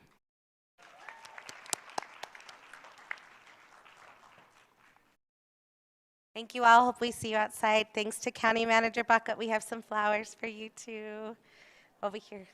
Speaker 2: Thank you all. Hope we see you outside. Thanks to County Manager Bucket. We have some flowers for you too over here.